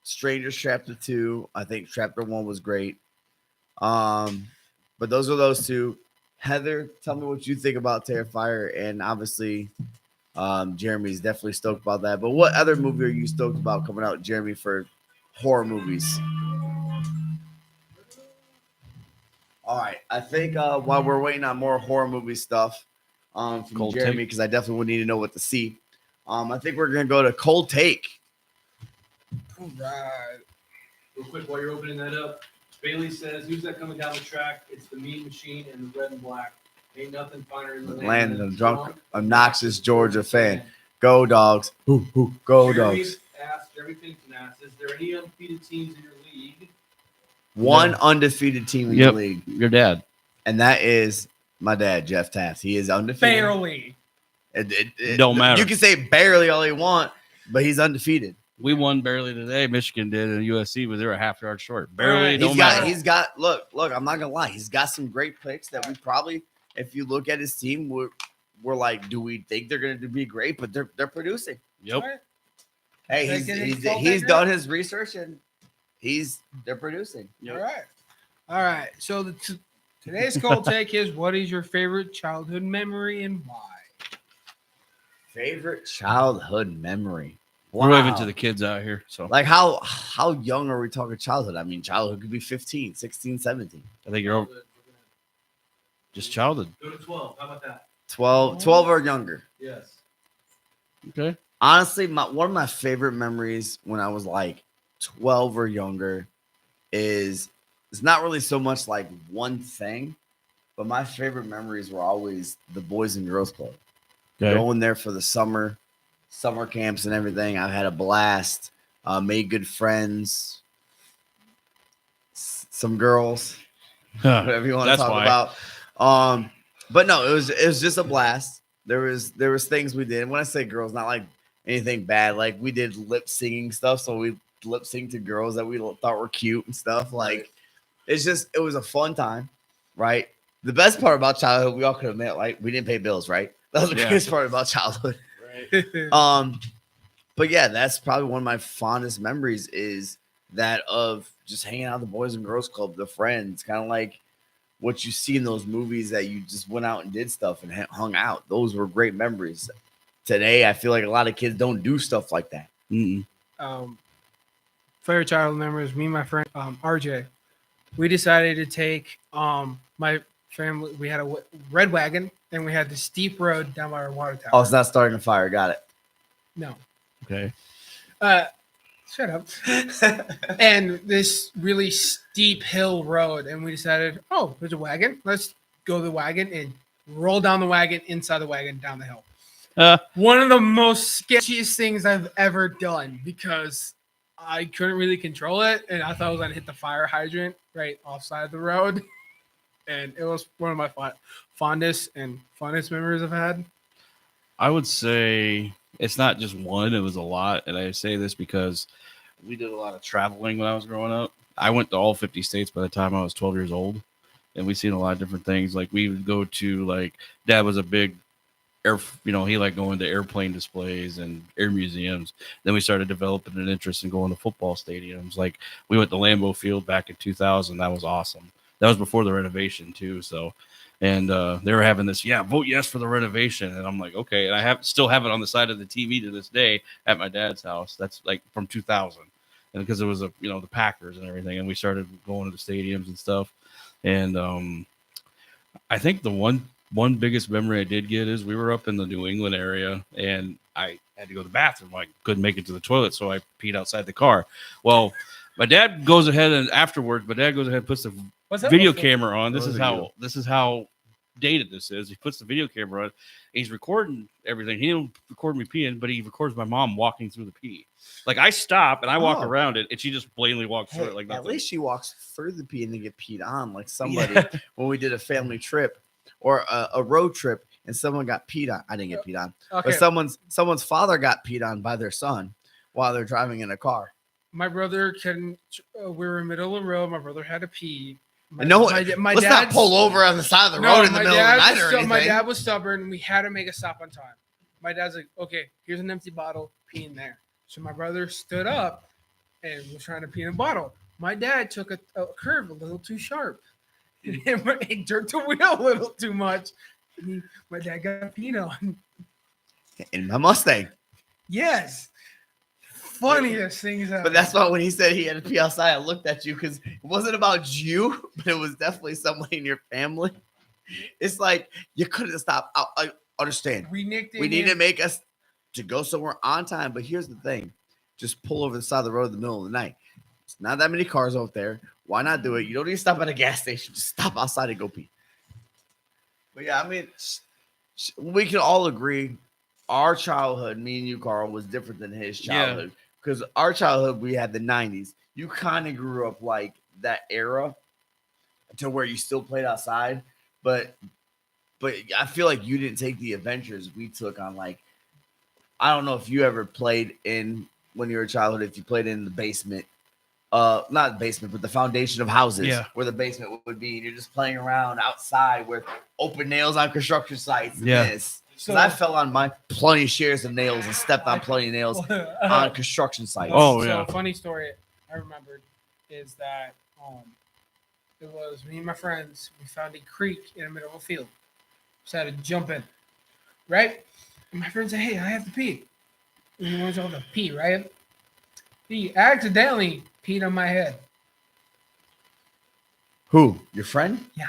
Strangers Chapter 2. I think Chapter 1 was great. But those are those two. Heather, tell me what you think about Terrifier, and obviously Jeremy's definitely stoked about that. But what other movie are you stoked about coming out, Jeremy, for horror movies? All right. I think while we're waiting on more horror movie stuff from Cold Jeremy, take. because I definitely would need to know what to see. I think we're gonna go to Cold Take. Right. Real quick, while you're opening that up, Bailey says, who's that coming down the track? It's the Mean Machine and the Red and Black. Ain't nothing finer in the Land of drunk, obnoxious Georgia fan. Go Dogs. Go Dogs. Jeremy Pinkton asked, is there any undefeated teams in your league? One undefeated team in Yep. the league, Your dad. and that is my dad, Jeff Taft. He is undefeated. Barely. It Don't matter. You can say barely all you want, but he's undefeated. We won barely today. Michigan did, and USC, but they were a half yard short. Barely. Right. Don't matter. He's got. Look. I'm not gonna lie. He's got some great picks that we probably, if you look at his team, we're like, do we think they're going to be great? But they're producing. Yep. Right. Hey, They get his fault he's maker? done his research and they're producing. Yep. All right. All right. So today's cold take is, what is your favorite childhood memory and why? Favorite childhood memory. We're waving to the kids out here. So Like how young are we talking childhood? I mean, childhood could be 15, 16, 17, I think you're over, just childhood. Go to 12. How about that? 12 or younger. Yes. Okay. Honestly, one of my favorite memories when I was like 12 or younger is it's not really so much like one thing, but my favorite memories were always the Boys and Girls Club. Okay. Going there for the summer camps and everything. I had a blast. Made good friends. Some girls, whatever you want to That's talk why. about. But no, it was just a blast. There was things we did. And when I say girls, not like anything bad. Like we did lip singing stuff, so we lip synced to girls that we thought were cute and stuff. Like it was a fun time, right? The best part about childhood, we all could admit, like we didn't pay bills, right? That was the Yeah. biggest part about childhood. Right. But yeah, that's probably one of my fondest memories is that of just hanging out at the Boys and Girls Club, the friends, kind of like what you see in those movies that you just went out and did stuff and hung out. Those were great memories. Today, I feel like a lot of kids don't do stuff like that. Mm-mm. Favorite childhood memories, me and my friend RJ, we decided to take my family, we had a red wagon and we had the steep road down by our water tower. Oh, it's not starting a fire. Got it. No. Okay. Shut up. And this really steep hill road, and we decided, oh, there's a wagon. Let's go to the wagon and roll down the wagon, inside the wagon, down the hill. One of the most sketchiest things I've ever done because I couldn't really control it, and I thought I was gonna hit the fire hydrant right offside the road, and it was one of my fondest memories I've had. I would say it's not just one; it was a lot. And I say this because we did a lot of traveling when I was growing up. I went to all 50 states by the time I was 12 years old, and we've seen a lot of different things. Like we would go to Dad was a big he liked going to airplane displays and air museums. Then we started developing an interest in going to football stadiums. Like we went to Lambeau Field back in 2000. That was awesome. That was before the renovation too. So, and they were having this, vote yes for the renovation. And I'm like, okay. And I still have it on the side of the TV to this day at my dad's house. That's like from 2000. And because it was the Packers and everything. And we started going to the stadiums and stuff. And I think the one biggest memory I did get is we were up in the New England area and I had to go to the bathroom. I couldn't make it to the toilet, so I peed outside the car. Well, my dad goes ahead and puts the video camera on. This is how dated this is. He puts the video camera on. He's recording everything. He don't record me peeing, but he records my mom walking through the pee. Like I stop and I walk around it, and she just blatantly walks through it like nothing. At least she walks through the pee and then get peed on, like somebody when we did a family trip. Or a road trip and someone got peed on. I didn't get peed on. Okay. But someone's father got peed on by their son while they're driving in a car. My brother we were in the middle of the road. My brother had to pee. Let's not pull over on the side of the road in the middle of the night or anything. My dad was stubborn. We had to make a stop on time. My dad's like, okay, here's an empty bottle. Pee in there. So my brother stood up and was trying to pee in a bottle. My dad took a curve a little too sharp. He jerked the wheel a little too much. My dad got peed on. In my Mustang. Yes. Funniest things ever. But that's why when he said he had to pee outside, I looked at you because it wasn't about you, but it was definitely somebody in your family. It's like you couldn't stop. I understand. We need to make us to go somewhere on time. But here's the thing. Just pull over the side of the road in the middle of the night. It's not that many cars out there. Why not do it? You don't need to stop at a gas station. Just stop outside and go pee. But yeah, I mean, we can all agree our childhood, me and you, Carl, was different than his childhood. Because our childhood, we had the 90s. You kind of grew up like that era to where you still played outside. But I feel like you didn't take the adventures we took on. Like, I don't know if you ever played when you were a childhood, if you played in the basement. Not basement, but the foundation of houses where the basement would be. And you're just playing around outside with open nails on construction sites. So I fell on my plenty shares of nails and stepped on plenty of nails on construction sites. So funny story I remembered is that it was me and my friends. We found a creek in the middle of a field. Decided to jump in, right? And my friend said, "Hey, I have to pee." And he wants all to pee, right? He accidentally peed on my head. Who? Your friend? Yeah.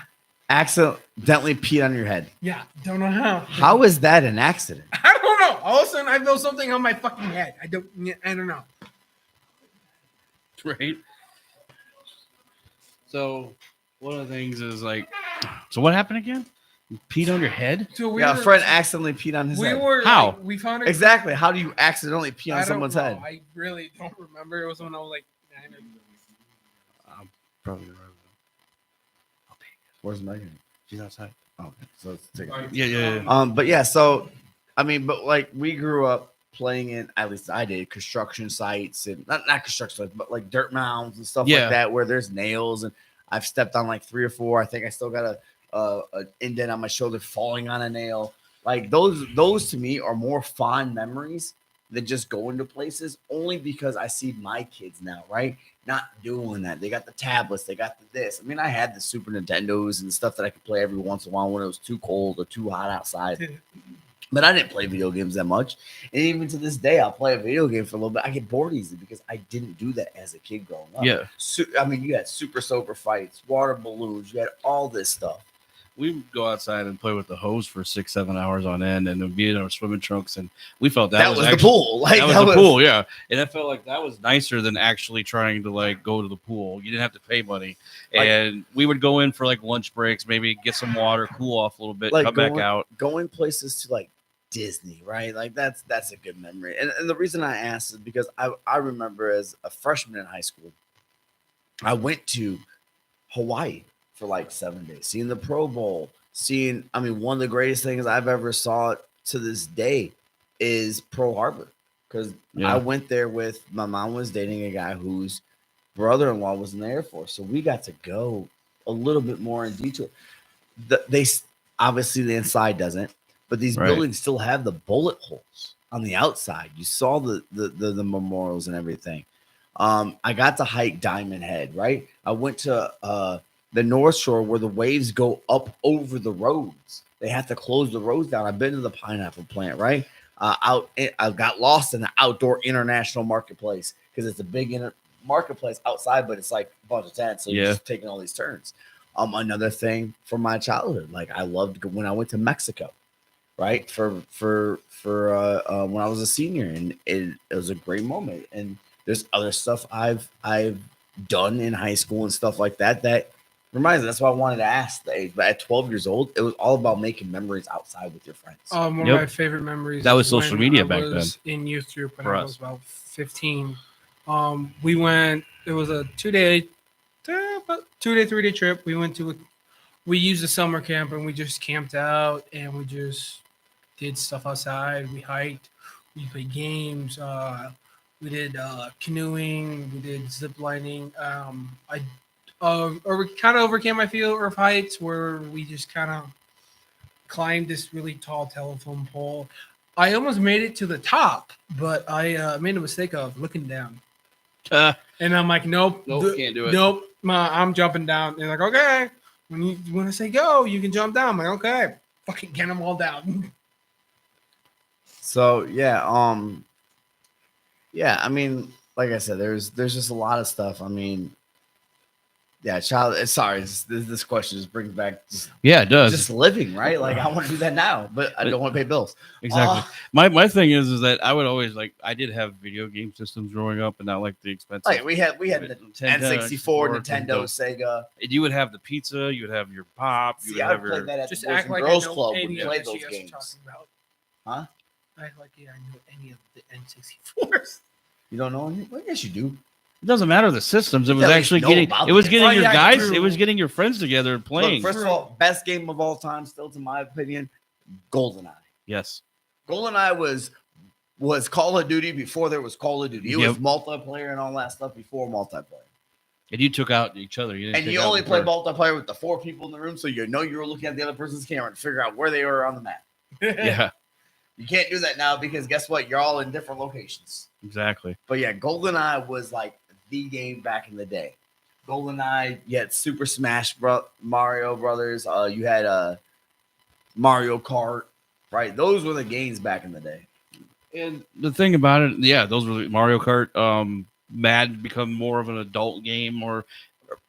Accidentally peed on your head. Yeah. Don't know how. How is that an accident? I don't know. All of a sudden, I feel something on my fucking head. I don't know. Right. So one of the things is so what happened again? You peed on your head? So a friend accidentally peed on his head. How? We found it. Exactly. How do you accidentally pee on someone's head? I really don't remember. It was when I was like 9 or I'm probably right. I'll take it. Where's Megan? She's outside. Oh, okay. So let's take it. Yeah. But yeah, so I mean, but like we grew up playing in, at least I did, construction sites and not construction sites, but like dirt mounds and stuff like that where there's nails, and I've stepped on like 3 or 4. I think I still got an indent on my shoulder falling on a nail. Like those to me are more fond memories than just going to places, only because I see my kids now, right? Not doing that. They got the tablets, they got this. I mean, I had the Super Nintendos and stuff that I could play every once in a while when it was too cold or too hot outside. But I didn't play video games that much. And even to this day, I'll play a video game for a little bit. I get bored easily because I didn't do that as a kid growing up. Yeah. I mean, you had super soaker fights, water balloons, you had all this stuff. we would go outside and play with the hose for 6-7 hours on end, and then be in our swimming trunks, and we felt That was the actually, pool. Like that was the pool, yeah. And I felt like that was nicer than actually trying to like go to the pool. You didn't have to pay money, and we would go in for like lunch breaks, maybe get some water, cool off a little bit, Like come back out. Going places to like Disney, right? Like that's a good memory. And the reason I asked is because I remember as a freshman in high school, I went to Hawaii for like 7 days, seeing the Pro Bowl, one of the greatest things I've ever saw to this day is Pearl Harbor. Because I went there with my mom was dating a guy whose brother-in-law was in the Air Force. So we got to go a little bit more in detail. They obviously the inside doesn't, but these buildings still have the bullet holes on the outside. You saw the memorials and everything. I got to hike Diamond Head, right? I went to the North Shore where the waves go up over the roads. They have to close the roads down. I've been to the pineapple plant, right? I got lost in the outdoor international marketplace because it's a big marketplace outside, but it's like a bunch of tents. So you're just taking all these turns. Another thing from my childhood, like I loved when I went to Mexico, right? For when I was a senior, and it was a great moment. And there's other stuff I've done in high school and stuff like that reminds me. That's why I wanted to ask the age. But at 12 years old, it was all about making memories outside with your friends. One of my favorite memories. That was social media back then. In youth group when I was about 15. We went. It was a 2-day, 3-day trip. We used the summer camp and we just camped out and we just did stuff outside. We hiked. We played games. We did canoeing. We did zip lining. I kind of overcame my fear of heights where we just kind of climbed this really tall telephone pole. I almost made it to the top, but I made a mistake of looking down. And I'm like, nope, can't do it. Nope, I'm jumping down. They're like, okay, when I say go, you can jump down. I'm like, okay, fucking get them all down. So yeah, I mean, like I said, there's just a lot of stuff. I mean, yeah, sorry, this question just brings back it does. Just living, right? Like I want to do that now, but I don't want to pay bills. Exactly. My thing is that I would always I did have video game systems growing up, and not like the expensive. Like we had the N64, Nintendo, Sega. And you would have the pizza, you would have your pop, you would have your that at just the Boys act and like Girls I know Club any when we of played the those shit you're games. talking about. Huh? Act like I know any of the N64s. You don't know any? Well, yes, you do. It doesn't matter the systems. It was at actually least know getting. about It was them. getting your Yeah, guys. true. It was getting your friends together and playing. Look, first of all, best game of all time, still to my opinion, GoldenEye. Yes. GoldenEye was Call of Duty before there was Call of Duty. It was multiplayer and all that stuff before multiplayer. And you took out each other. You and you only play multiplayer with the 4 people in the room, so you know you were looking at the other person's camera to figure out where they were on the map. Yeah. You can't do that now because guess what? You're all in different locations. Exactly. But yeah, GoldenEye was like the game back in the day. GoldenEye, you had Super Smash Mario Brothers. You had Mario Kart, right? Those were the games back in the day. And the thing about it, those were Mario Kart. Mad become more of an adult game, or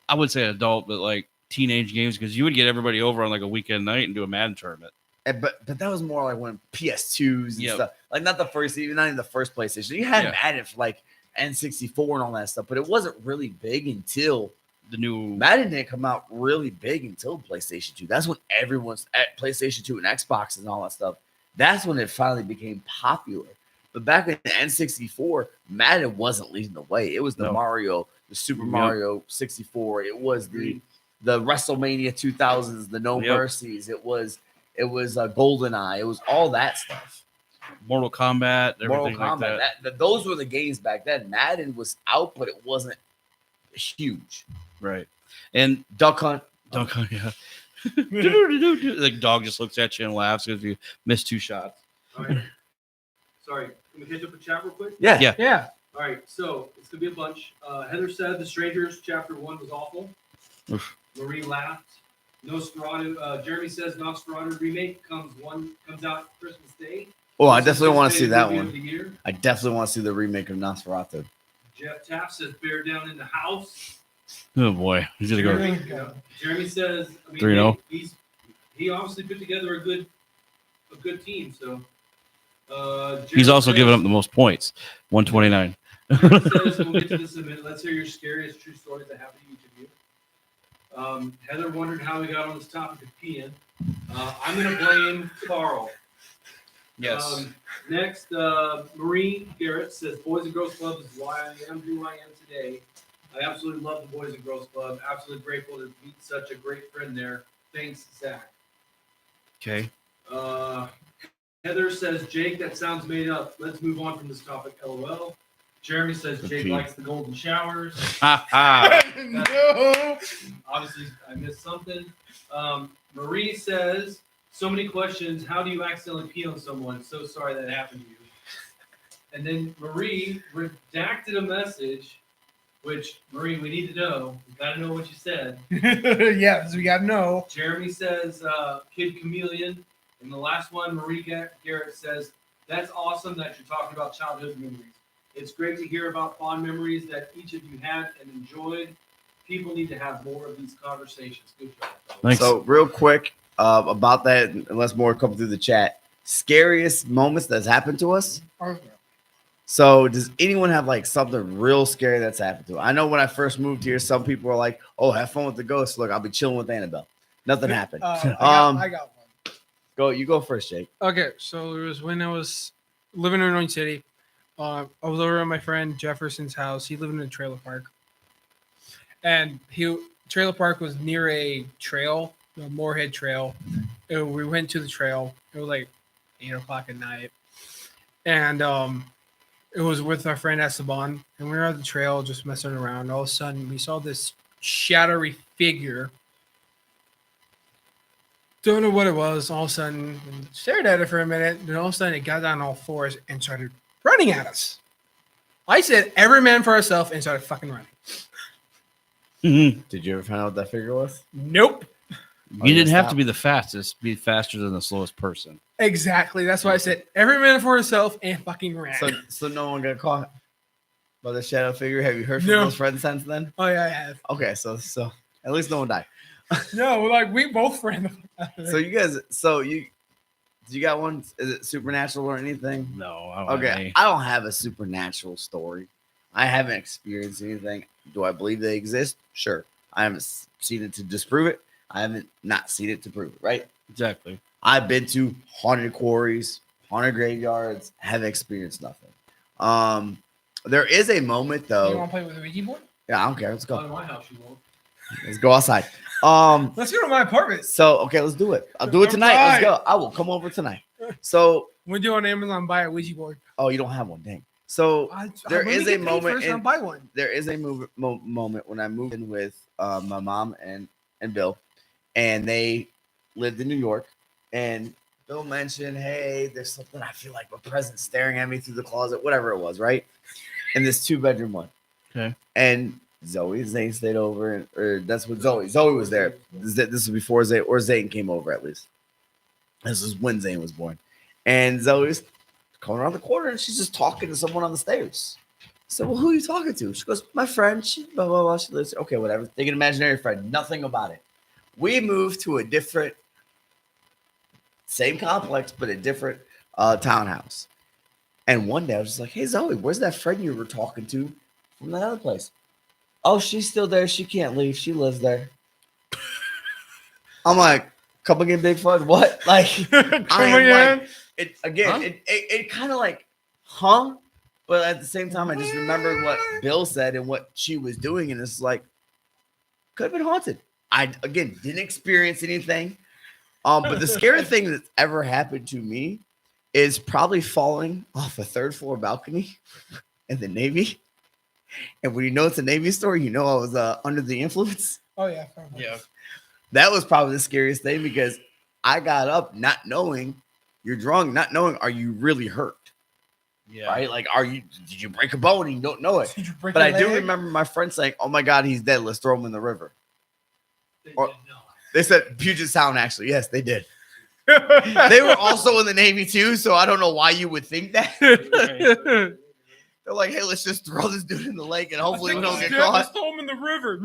I would say adult, but like teenage games, because you would get everybody over on like a weekend night and do a Madden tournament. But that was more like when PS2s and stuff, like not even the first PlayStation. You had Madden for like N64 and all that stuff, but it wasn't really big until the new Madden didn't come out really big until PlayStation 2. That's when everyone's at PlayStation 2 and Xbox and all that stuff. That's when it finally became popular. But back in the N64, Madden wasn't leading the way. It was the Super Mario 64. It was the WrestleMania 2000s, the No Mercies. It was GoldenEye. It was all that stuff. Mortal Kombat, everything like that. Those were the games back then. Madden was out, but it wasn't huge. Right. And Duck Hunt, yeah. The dog just looks at you and laughs because you missed 2 shots. All right. Sorry. Can we catch up with chat real quick? Yeah. All right. So it's going to be a bunch. Heather said The Strangers Chapter 1 was awful. Oof. Marie laughed. Nosferatu. Jeremy says Nosferatu remake comes out Christmas Day. Oh, I definitely want to see that one. Year. I definitely want to see the remake of Nosferatu. Jeff Taft says Bear Down in the House. Oh boy, he's gonna go. Jeremy says 3-0. he obviously put together a good team. So He's Jeremy also says- given up the most points, 129. Jeremy says, we'll get to this in a minute. Let's hear your scariest true stories that happened to each of you. Heather wondered how we got on this topic of peeing. I'm going to blame Carl. Next, Marie Garrett says, Boys and Girls Club is why I am who I am today. I absolutely love the Boys and Girls Club. Absolutely grateful to meet such a great friend there. Thanks, Zach. Okay. Heather says, Jake, that sounds made up. Let's move on from this topic, LOL. Jeremy says, Jake likes the golden showers. No. Obviously, I missed something. Marie says, so many questions. How do you accidentally pee on someone? So sorry that happened to you. And then Marie redacted a message, which, Marie, we need to know. We got to know what you said. Yes, we gotta know. Jeremy says, Kid Chameleon. And the last one, Marie Garrett says, that's awesome that you're talking about childhood memories. It's great to hear about fond memories that each of you had and enjoyed. People need to have more of these conversations. Good job. Thanks. So real quick about that, unless more come through the chat. Scariest moments that's happened to us. So does anyone have like something real scary that's happened to them? I know when I first moved here, some people were like, "Oh, have fun with the ghosts. Look, I'll be chilling with Annabelle." Nothing happened. I got one. You go first, Jake. Okay, so it was when I was living in Orange City. I was over at my friend Jefferson's house. He lived in a trailer park, and trailer park was near a trail, the Moorhead Trail. We went to the trail. It was like 8:00 at night, and it was with our friend Esteban, and we were at the trail just messing around. All of a sudden, we saw this shadowy figure. Don't know what it was. All of a sudden, stared at it for a minute. Then all of a sudden, it got down on all fours and started running at us. I said, every man for ourselves, and started fucking running. Did you ever find out what that figure was? Nope. You didn't have to be the fastest. Be faster than the slowest person. Exactly. That's why I said, every man for himself, and fucking ran. So no one got caught by the shadow figure. Have you heard from No. those friends since then? Oh, yeah, I have. Okay, so at least no one died. No, like, we both ran. So you guys, you got one? Is it supernatural or anything? No. I don't have Okay, any. I don't have a supernatural story. I haven't experienced anything. Do I believe they exist? Sure. I haven't seen it to disprove it. I haven't not seen it to prove it, right? Exactly. I've been to haunted quarries, haunted graveyards, haven't experienced nothing. There is a moment You though. want to play with the Ouija board? Yeah, I don't care. Let's Not go. in my house, you won't. Let's go outside. Let's go to my apartment. So okay, let's do it. I'll do it tonight. Let's go. I will come over tonight. So We'll do on Amazon, buy a Ouija board. you don't have one, dang. So there is a moment I'll buy one. there is a moment when I moved in with my mom and Bill, and they lived in New York. And Bill mentioned, "Hey, there's something I feel like a presence staring at me through the closet, whatever it was, right?" In this 2-bedroom one. Okay. And Zane stayed over, or that's what Zoe was there. This was before Zane came over, at least. This is when Zane was born. And Zoe's coming around the corner, and she's just talking to someone on the stairs. So, well, who are you talking to? She goes, my friend. She blah blah blah. She lives. Okay, whatever. Think an imaginary friend. Nothing about it. We moved to a different, same complex, but a different townhouse. And one day I was just like, "Hey Zoe, where's that friend you were talking to from that other place?" "Oh, she's still there. She can't leave. She lives there." I'm like, "Come again, Bigfoot? What?" Like, it again. Huh? It kind of like, huh? But at the same time, I just remembered what Bill said and what she was doing, and it's like, could have been haunted. I again didn't experience anything. But the scary thing that's ever happened to me is probably falling off a 3rd-floor balcony in the Navy. And when you know it's a Navy story, you know I was under the influence. Oh, yeah. Yeah. That was probably the scariest thing because I got up not knowing you're drunk, not knowing are you really hurt, Yeah. right? Like, did you break a bone and you don't know it? Did you break But a I do leg? remember my friend saying, "Oh my God, he's dead. Let's throw him in the river." They Or- did not. They said Puget Sound, actually. Yes, they did. They were also in the Navy too, so I don't know why you would think that. They're like, "Hey, let's just throw this dude in the lake and hopefully we don't get caught." Let's throw him in the river.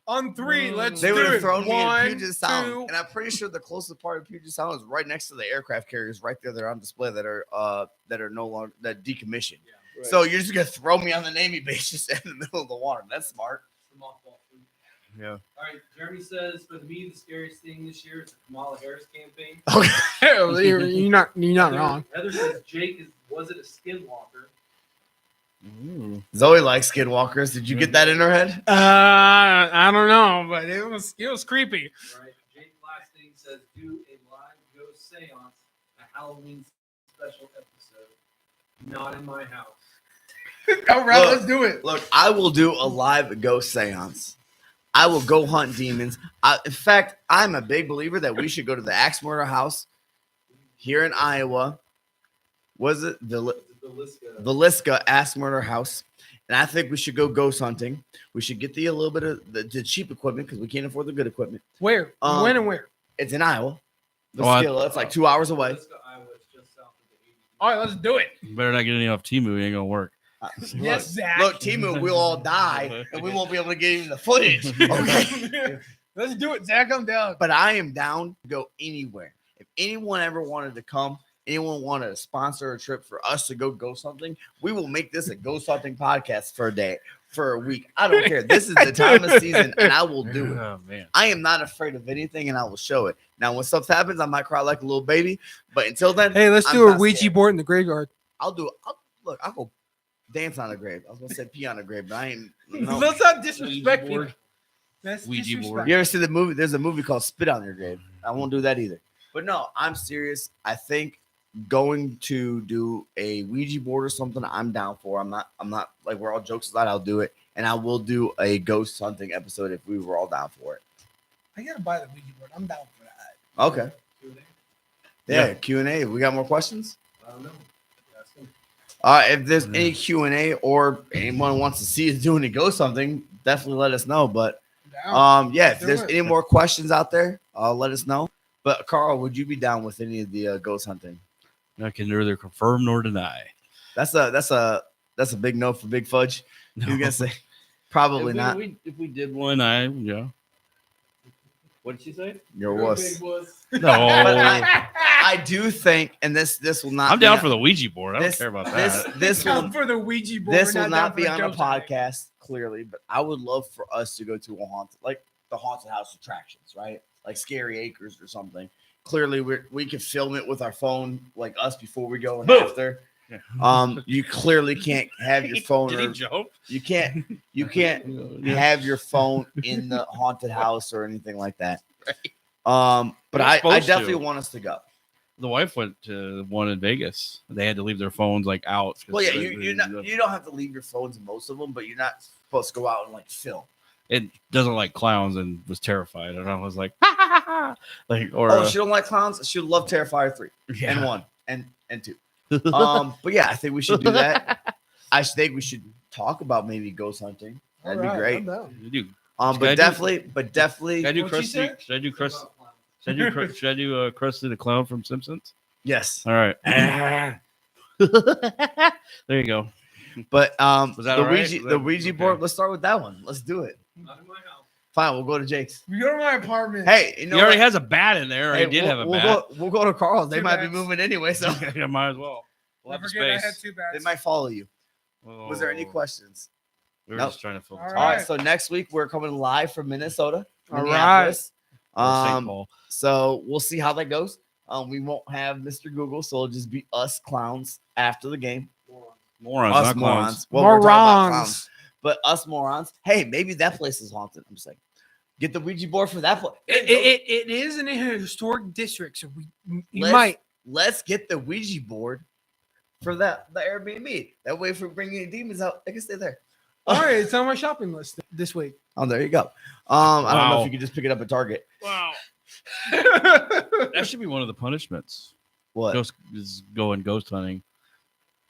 On 3, let's They do would have it. thrown me in 1, Puget Sound, 2. and I'm pretty sure the closest part of Puget Sound is right next to the aircraft carriers, right there. They're on display that are no longer that decommissioned. Yeah, So you're just gonna throw me on the Navy base just in the middle of the water? That's smart. some mothball food. Yeah. All right, Jeremy says for me the scariest thing this year is the Kamala Harris campaign. Okay. You're not Heather- wrong. Heather says Jake was it a skinwalker? Zoe likes skinwalkers. Did you get that in her head? I don't know, but it was creepy. Right. Jake Blasting says do a live ghost seance, a Halloween special episode. Not in my house. All right, Look. let's do it. Look, I will do a live ghost seance. I will go hunt demons. In fact, I'm a big believer that we should go to the Axe Murder House here in Iowa. Was it Villisca Axe Murder House? And I think we should go ghost hunting. We should get a little bit of the cheap equipment because we can't afford the good equipment. Where? When and where? It's in Iowa. What? It's like 2 hours away. Iowa is just south of the 80. All right, let's do it. You better not get any off Timu. It ain't gonna work. Yes, Zach. Look, Timu, we'll all die, and we won't be able to get even the footage. Okay. Let's do it, Zach. I'm down. But I am down to go anywhere. If anyone ever wanted to come, anyone wanted to sponsor a trip for us to go ghost hunting, we will make this a ghost hunting podcast for a day, for a week. I don't care. This is the time of season, and I will do it. Oh man. I am not afraid of anything, and I will show it. Now, when stuff happens, I might cry like a little baby, but until then, Hey, let's I'm do a not Ouija scared. board in the graveyard. I'll do it. I'll go dance on a grave. I was gonna say pee on a grave, but I ain't. No. Let's not disrespect Ouija board. people. That's Ouija disrespect. board. You ever see the movie? There's a movie called Spit on Your Grave. I won't do that either. But no, I'm serious. I think going to do a Ouija board or something, I'm down for. I'm not like we're all jokes aside. I'll do it, and I will do a ghost hunting episode if we were all down for it. I gotta buy the Ouija board. I'm down for that. Okay. Yeah. Q&A. We got more questions. I don't know. Ask him. If there's any Q&A or anyone wants to see us doing a ghost something, definitely let us know. But Down. yeah, if Do there's it. any more questions out there, let us know. But Carl, would you be down with any of the ghost hunting? I can neither confirm nor deny. That's a big no for Big Fudge. You're gonna say probably not. If we did one, what did she say? Your You're a wuss. big wuss. No, But I do think, and this will not. I'm be down on- for the Ouija board. I this- don't care about this that. this Down will for the Ouija board. this We're will down not for be the on a ghost hunting. podcast clearly, but I would love for us to go to a the haunted house attractions, right? Like Scary Acres or something. Clearly, we can film it with our phone, like us before we go and Boom. after. You clearly can't have your phone. Did he Or, jump? you can't have your phone in the haunted house or anything like that. But We're I supposed definitely to. want us to go. The wife went to one in Vegas. They had to leave their phones like out. 'cause Well, yeah, they- you don't have to leave your phones in most of them, but you're not supposed to go out and like film. It doesn't like clowns and was terrified, and I was like, like or Oh, she don't like clowns. She would love Terrifier 3 yeah. and 1 and 2. But yeah, I think we should do that. I think we should talk about maybe ghost hunting. That'd All be right, great. I'm down. Dude, But definitely, should I do What'd she Krusty? say? Should I do Krusty? About clowns. Should I do Krusty the Clown from Simpsons? yes. All right. There you go. But Was that the all right? Ouija, Was the that- Ouija okay. board. Let's start with that one. Let's do it. Not in my house. Fine, we'll go to Jake's. We go to my apartment. Hey, you know He already what? has a bat in there. Or Hey, he did have a we'll bat. We'll go to Carl's. They Two might be bats. moving anyway, so Yeah, might as well. We'll Don't have the forget I had space. 2 bats. they might follow you. Was there any Oh, questions? We were Nope. just trying to fill the All time. All right. right. So next week we're coming live from Minnesota. All Minneapolis. Or St. Paul. So we'll see how that goes. We won't have Mr. Google, so it'll just be us clowns after the game. Morons, Us not clowns. morons. Well, we're talking about Morons. clowns, but us morons. Hey, maybe that place is haunted. I'm just saying, get the Ouija board for that place. It is in a historic district, so you Let's- might. Let's get the Ouija board for the Airbnb. That way, if we're bringing any demons out, they can stay there. All right, it's on my shopping list this week. Oh, there you go. I don't know Wow. if you could just pick it up at Target. Wow. That should be one of the punishments. What? Going ghost hunting.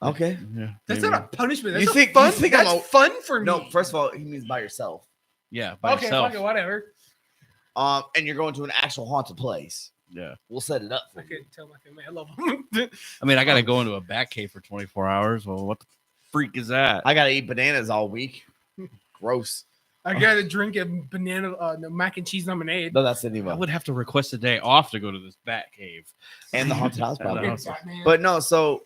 Okay. Yeah. That's maybe. not a punishment. That's You a think- fun. you think I'm that's a- fun for me. No, first of all, he means by yourself. Yeah, by okay, yourself. fuck it, whatever. And you're going to an actual haunted place. Yeah. We'll set it up I for you. couldn't tell my family I love them. I mean, I got to go into a bat cave for 24 hours. Well, what the freak is that? I gotta eat bananas all week. Gross. I gotta drink a banana, no, mac and cheese lemonade. No, that's the I Nemo. would have to request a day off to go to this Bat Cave. And the haunted house, And the probably. haunted house. Batman. But no, so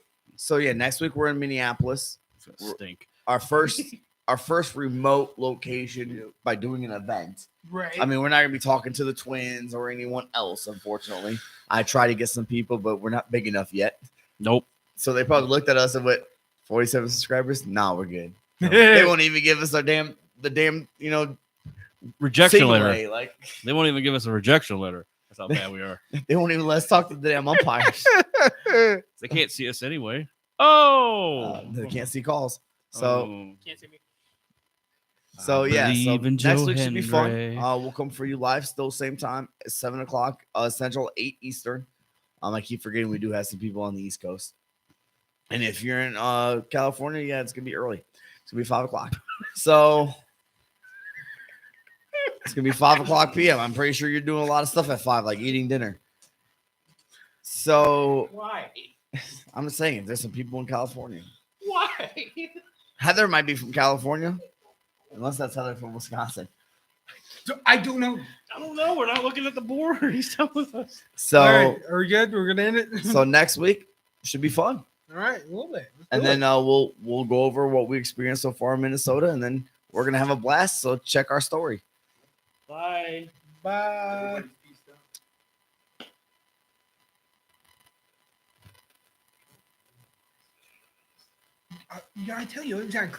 yeah, next week we're in Minneapolis. It's gonna stink. Our first remote location by doing an event. right. I mean, we're not gonna be talking to the twins or anyone else, unfortunately. I try to get some people, but we're not big enough yet. Nope. So they probably looked at us and went, 47 subscribers? Nah, we're good. They won't even give us the damn, Rejection single letter. A. Like, They won't even give us a rejection letter. That's how bad we are. they won't even let us talk to the damn umpires. They can't see us anyway. Oh, They can't see calls. So, Oh. Can't see me. so yeah. So believe in next Joe week should be fun. Hendry. We'll come for you live, still same time, 7:00 Central, 8 Eastern. I keep forgetting we do have some people on the East Coast. And if you're in California, yeah, it's gonna be early. It's gonna be 5:00. So it's gonna be 5:00 p.m. I'm pretty sure you're doing a lot of stuff at 5, like eating dinner. So Why? I'm just saying, if there's some people in California, Why? Heather might be from California, unless that's Heather from Wisconsin. I don't know. I don't know. We're not looking at the board. He's telling us. So All right, are we good? We're gonna end it. so next week should be fun. All right, a little bit. Let's And do then it. we'll go over what we experienced so far in Minnesota, and then we're gonna have a blast. So check our story. Bye. Bye. Everybody's peaced out. Yeah, I tell you, exactly.